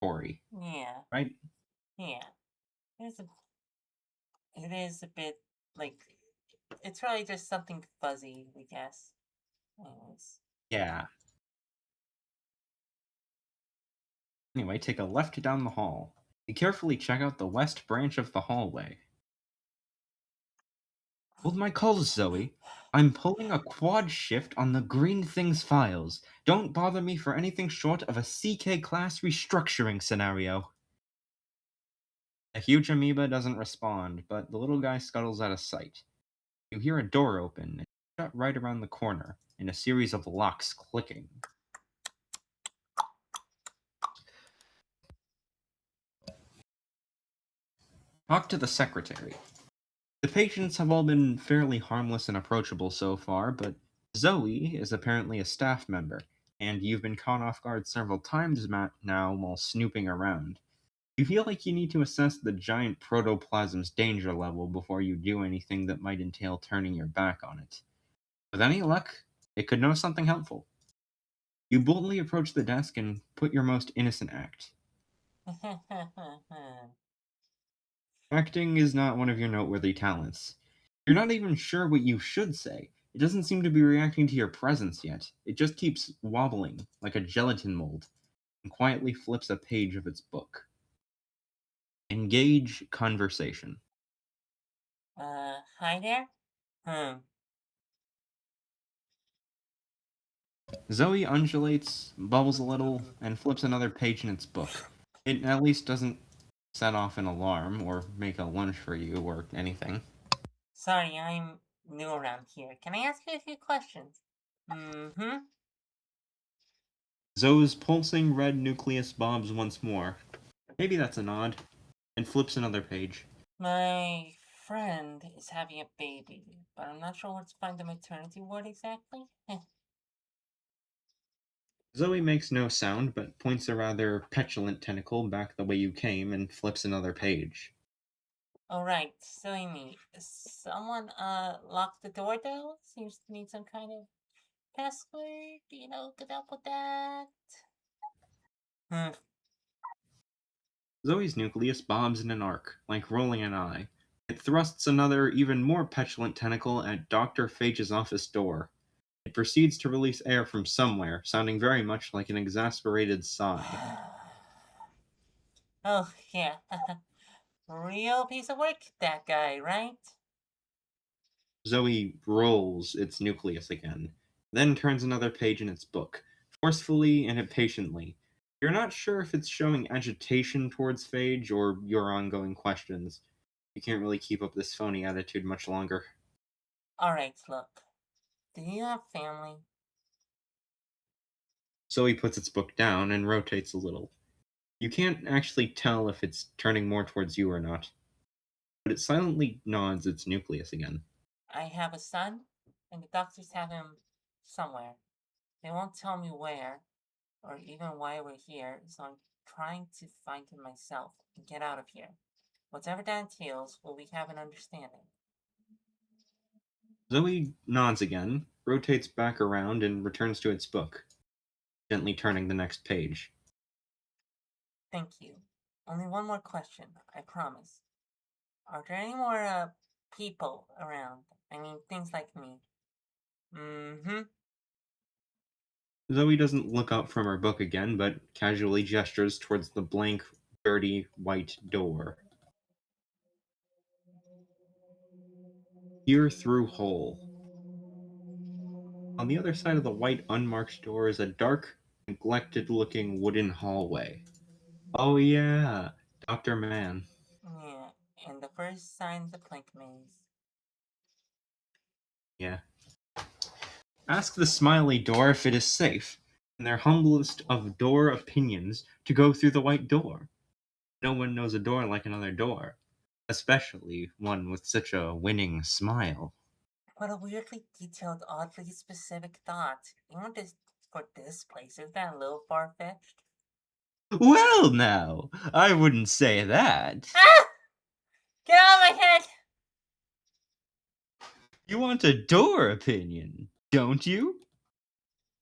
Tori, Yeah. right? Yeah. It's a, it is a bit like it's probably just something fuzzy, I guess. Anyways. Yeah. Anyway, take a left down the hall. You carefully check out the west branch of the hallway. Hold my calls, Zoe. I'm pulling a quad shift on the Green Things files. Don't bother me for anything short of a CK class restructuring scenario. A huge amoeba doesn't respond, but the little guy scuttles out of sight. You hear a door open and shut right around the corner, and a series of locks clicking. Talk to the secretary. The patients have all been fairly harmless and approachable so far, but Zoe is apparently a staff member, and you've been caught off guard several times now while snooping around. You feel like you need to assess the giant protoplasm's danger level before you do anything that might entail turning your back on it. With any luck, it could know something helpful. You boldly approach the desk and put your most innocent act. Acting is not one of your noteworthy talents. You're not even sure what you should say. It doesn't seem to be reacting to your presence yet. It just keeps wobbling like a gelatin mold and quietly flips a page of its book. Engage conversation. Hi there? Hmm. Zoe undulates, bubbles a little, and flips another page in its book. It at least doesn't set off an alarm or make a lunch for you or anything. Sorry, I'm new around here. Can I ask you a few questions? Mm-hmm. Zoe's pulsing red nucleus bobs once more. Maybe that's a nod. And flips another page. My friend is having a baby, but I'm not sure where to find the maternity ward exactly. Zoe makes no sound, but points a rather petulant tentacle back the way you came and flips another page. Alright, silly me. Someone, locked the door though? Seems to need some kind of password, could help with that? Hmm. Zoe's nucleus bobs in an arc, like rolling an eye. It thrusts another, even more petulant tentacle at Dr. Phage's office door. It proceeds to release air from somewhere, sounding very much like an exasperated sigh. Oh, yeah. Real piece of work, that guy, right? Zoe rolls its nucleus again, then turns another page in its book, forcefully and impatiently. You're not sure if it's showing agitation towards Phage or your ongoing questions. You can't really keep up this phony attitude much longer. Alright, look. Do you have family? Zoe puts its book down and rotates a little. You can't actually tell if it's turning more towards you or not, but it silently nods its nucleus again. I have a son, and the doctors have him somewhere. They won't tell me where, or even why we're here, so I'm trying to find him myself and get out of here. Whatever that entails, will we have an understanding? Zoe nods again, rotates back around, and returns to its book, gently turning the next page. Thank you. Only one more question, I promise. Are there any more, people around? I mean, things like me. Mm-hmm. Zoe doesn't look up from her book again, but casually gestures towards the blank, dirty, white door. Peer through hole. On the other side of the white, unmarked door is a dark, neglected looking wooden hallway. Oh, yeah, Dr. Mann. Yeah, and the first sign's a plank maze. Yeah. Ask the smiley door if it is safe, in their humblest of door opinions, to go through the white door. No one knows a door like another door, especially one with such a winning smile. What a weirdly detailed, oddly specific thought. Even this for this place, is that a little far-fetched? Well, now, I wouldn't say that. Ah! Get out of my head! You want a door opinion, don't you?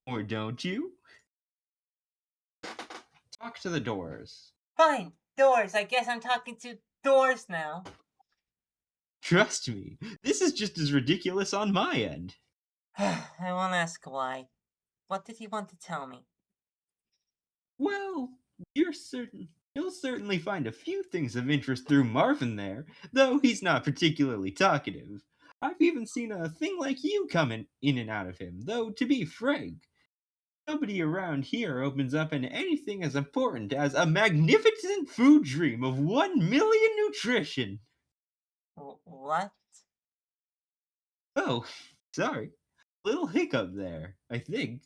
Or don't you? Talk to the doors. Fine, doors. I guess I'm talking to doors now. Trust me, this is just as ridiculous on my end. I won't ask why. What did he want to tell me? Well, you'll certainly find a few things of interest through Marvin there, though he's not particularly talkative. I've even seen a thing like you coming in and out of him, though to be frank, nobody around here opens up in anything as important as a magnificent food dream of 1 million nutrition. What? Oh, sorry. Little hiccup there, I think.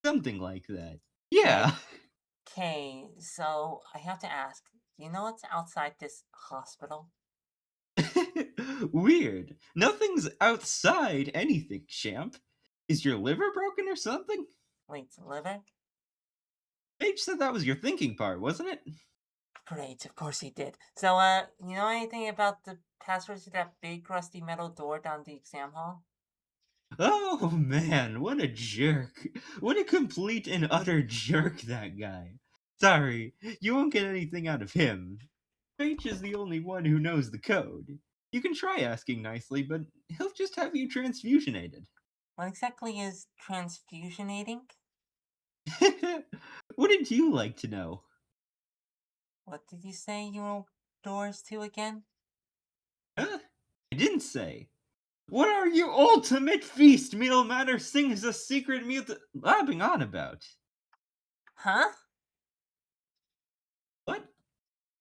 Something like that. Hey, Yeah. okay, so I have to ask, do you know what's outside this hospital? Weird. Nothing's outside anything, champ. Is your liver broken or something? Wait, liver? Paige said that was your thinking part, wasn't it? Great, of course he did. So, you know anything about the password to that big rusty metal door down the exam hall? Oh man, what a jerk. What a complete and utter jerk that guy. Sorry, you won't get anything out of him. H is the only one who knows the code. You can try asking nicely, but he'll just have you transfusionated. What exactly is transfusionating? Wouldn't you like to know? What did you say you were doors to again? Huh? I didn't say. What are you ultimate feast meal matter sings a secret meal blabbing on about? Huh? What?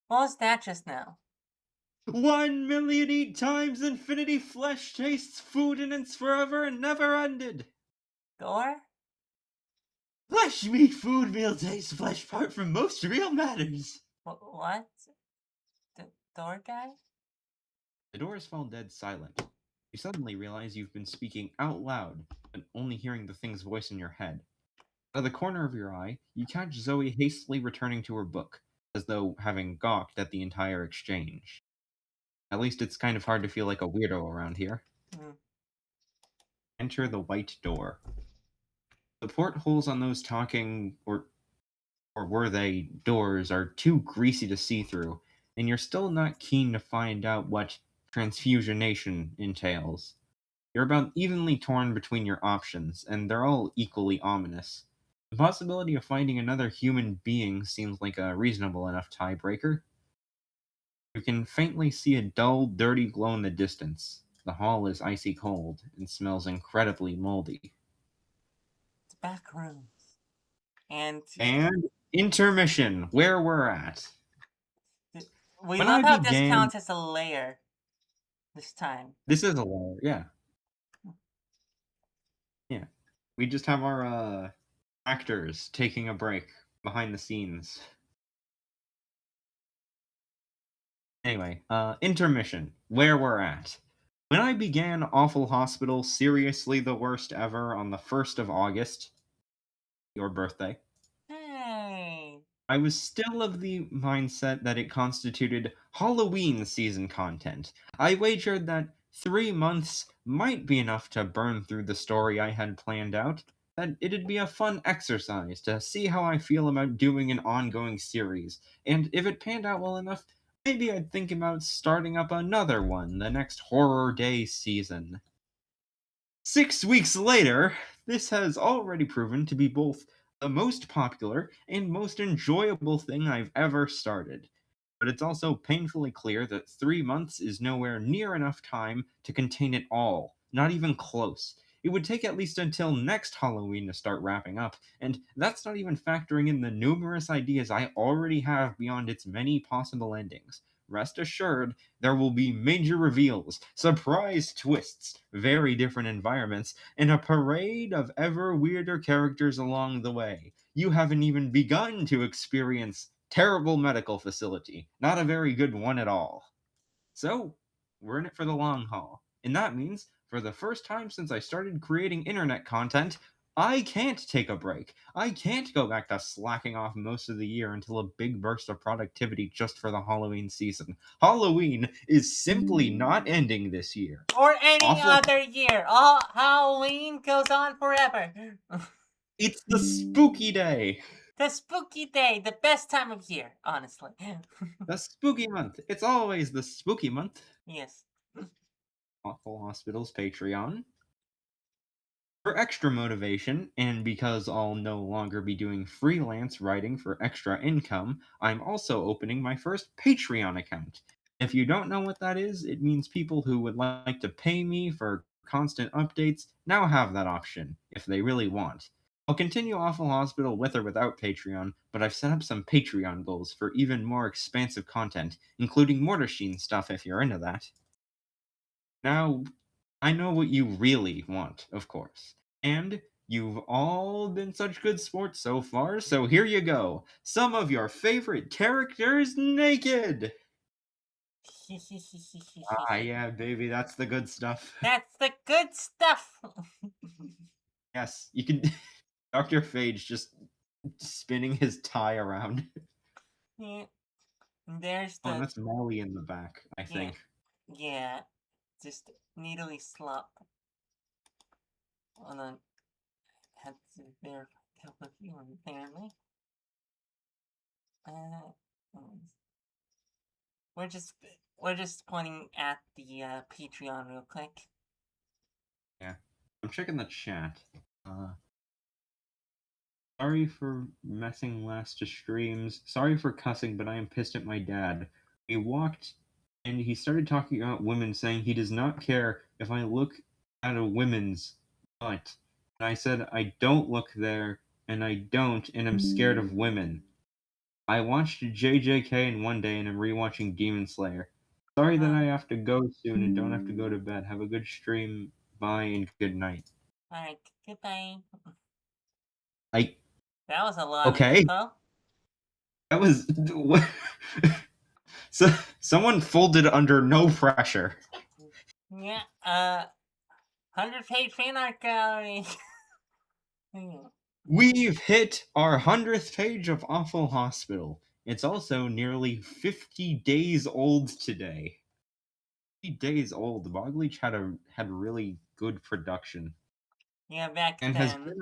What was that just now? 1,000,000 eat times infinity flesh tastes food and it's forever and never ended. Door? Flesh meat food meal tastes flesh apart from most real matters. What? The door guy? The doors fall dead silent. You suddenly realize you've been speaking out loud, but only hearing the thing's voice in your head. Out of the corner of your eye, you catch Zoe hastily returning to her book, as though having gawked at the entire exchange. At least it's kind of hard to feel like a weirdo around here. Hmm. Enter the white door. The portholes on those talking, or were they, doors are too greasy to see through, and you're still not keen to find out what transfusionation entails. You're about evenly torn between your options, and they're all equally ominous. The possibility of finding another human being seems like a reasonable enough tiebreaker. You can faintly see a dull, dirty glow in the distance. The hall is icy cold and smells incredibly moldy. The back rooms. And And intermission, where we're at. we When love I how this began, counts as a layer this time. this is a layer, yeah, yeah. We just have our actors taking a break behind the scenes. Anyway, intermission, where we're at. When I began Awful Hospital, seriously the worst ever, on the 1st of August, your birthday, Hey. I was still of the mindset that it constituted Halloween season content. I wagered that 3 months might be enough to burn through the story I had planned out, that it'd be a fun exercise to see how I feel about doing an ongoing series, and if it panned out well enough, maybe I'd think about starting up another one the next Horror Day season. 6 weeks later, this has already proven to be both the most popular and most enjoyable thing I've ever started. But it's also painfully clear that 3 months is nowhere near enough time to contain it all, not even close. It would take at least until next Halloween to start wrapping up, and that's not even factoring in the numerous ideas I already have beyond its many possible endings. Rest assured, there will be major reveals, surprise twists, very different environments, and a parade of ever weirder characters along the way. You haven't even begun to experience terrible medical facility, not a very good one at all. So, we're in it for the long haul. And that means, for the first time since I started creating internet content, I can't take a break. I can't go back to slacking off most of the year until a big burst of productivity just for the Halloween season. Halloween is simply not ending this year. Or any Awful. other year. All Halloween goes on forever. It's the spooky day. The spooky day, the best time of year, honestly. The spooky month. It's always the spooky month. Yes. Awful Hospital's Patreon. For extra motivation, and because I'll no longer be doing freelance writing for extra income, I'm also opening my first Patreon account. If you don't know what that is, it means people who would like to pay me for constant updates now have that option, if they really want. I'll continue Awful Hospital with or without Patreon, but I've set up some Patreon goals for even more expansive content, including Mortasheen stuff if you're into that. Now, I know what you really want, of course. And you've all been such good sports so far, so here you go. Some of your favorite characters naked! Ah, yeah, baby, that's the good stuff. That's the good stuff. Yes, you can Dr. Phage just spinning his tie around. Yeah. And there's Oh, and the that's Molly in the back, I yeah, think. yeah, just needly slop. Hold on, had to verify a couple of you apparently. Uh, we're just we're just pointing at the Patreon real quick. Yeah. I'm checking the chat. Sorry for messing last streams. Sorry for cussing, but I am pissed at my dad. We walked and he started talking about women, saying he does not care if I look at a woman's butt. And I said, I don't look there, and I don't, and I'm scared of women. I watched JJK in one day and I'm rewatching Demon Slayer. Sorry that I have to go soon and don't have to go to bed. Have a good stream. Bye and good night. Alright, goodbye. I That was a lot of okay. info. That was what? So someone folded under no pressure. Yeah, 100-page fan art gallery. Yeah. We've hit our 100th page of Awful Hospital. It's also nearly 50 days old today. 50 days old. Bogleach had really good production Yeah, back and has then.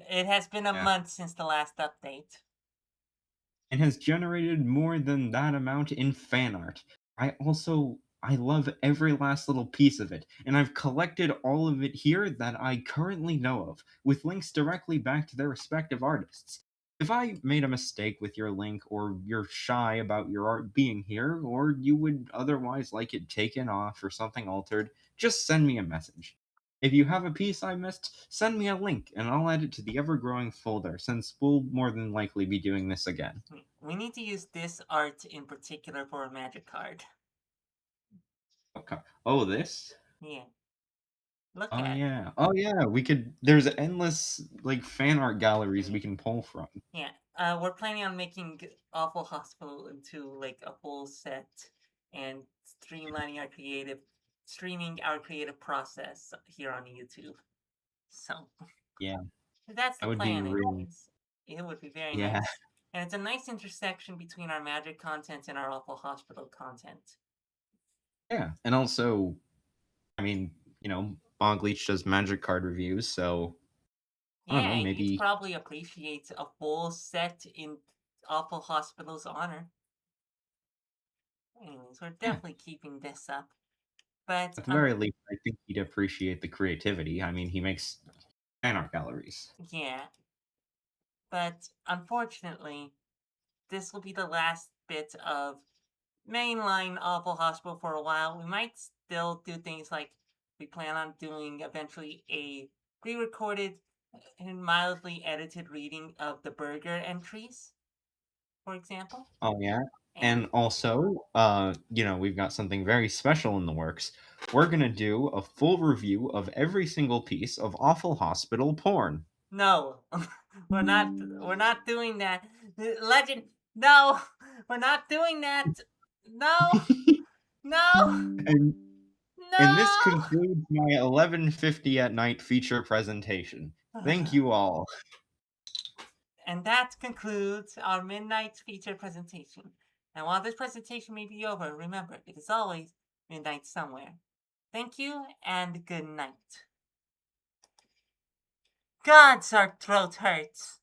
It has been a yeah, month since the last update. and has generated more than that amount in fan art. I love every last little piece of it, and I've collected all of it here that I currently know of, with links directly back to their respective artists. If I made a mistake with your link, or you're shy about your art being here, or you would otherwise like it taken off or something altered, just send me a message. If you have a piece I missed, send me a link and I'll add it to the ever growing folder, since we'll more than likely be doing this again. We need to use this art in particular for a magic card. Okay. Oh, this? Yeah. Look Oh at it. yeah. Oh yeah. We could. There's endless like fan art galleries we can pull from. Yeah. We're planning on making Awful Hospital into like a full set and streaming our creative process here on YouTube. So Yeah, that's the that would be plan, really. anyways. It would be very Yeah. nice. And it's a nice intersection between our magic content and our Awful Hospital content. Yeah, and also, I mean, Bogleach does magic card reviews, so I don't know, Yeah, he'd maybe. probably appreciate a full set in Awful Hospital's honor. Anyways, we're Yeah, definitely keeping this up. But at the very least, I think he'd appreciate the creativity. I mean, he makes fan art galleries. yeah, but unfortunately, this will be the last bit of mainline Awful Hospital for a while. We might still do things like we plan on doing eventually a pre-recorded and mildly edited reading of the burger entries, for example. Oh yeah. And And also, we've got something very special in the works. We're gonna do a full review of every single piece of Awful Hospital porn. no, we're not doing that. Legend, no, we're not doing that. No, no, and and this no. concludes my 11:50 at night feature presentation. Thank you all. And that concludes our midnight feature presentation. And while this presentation may be over, remember, it is always midnight somewhere. Thank you and good night. Gods, our throat hurts.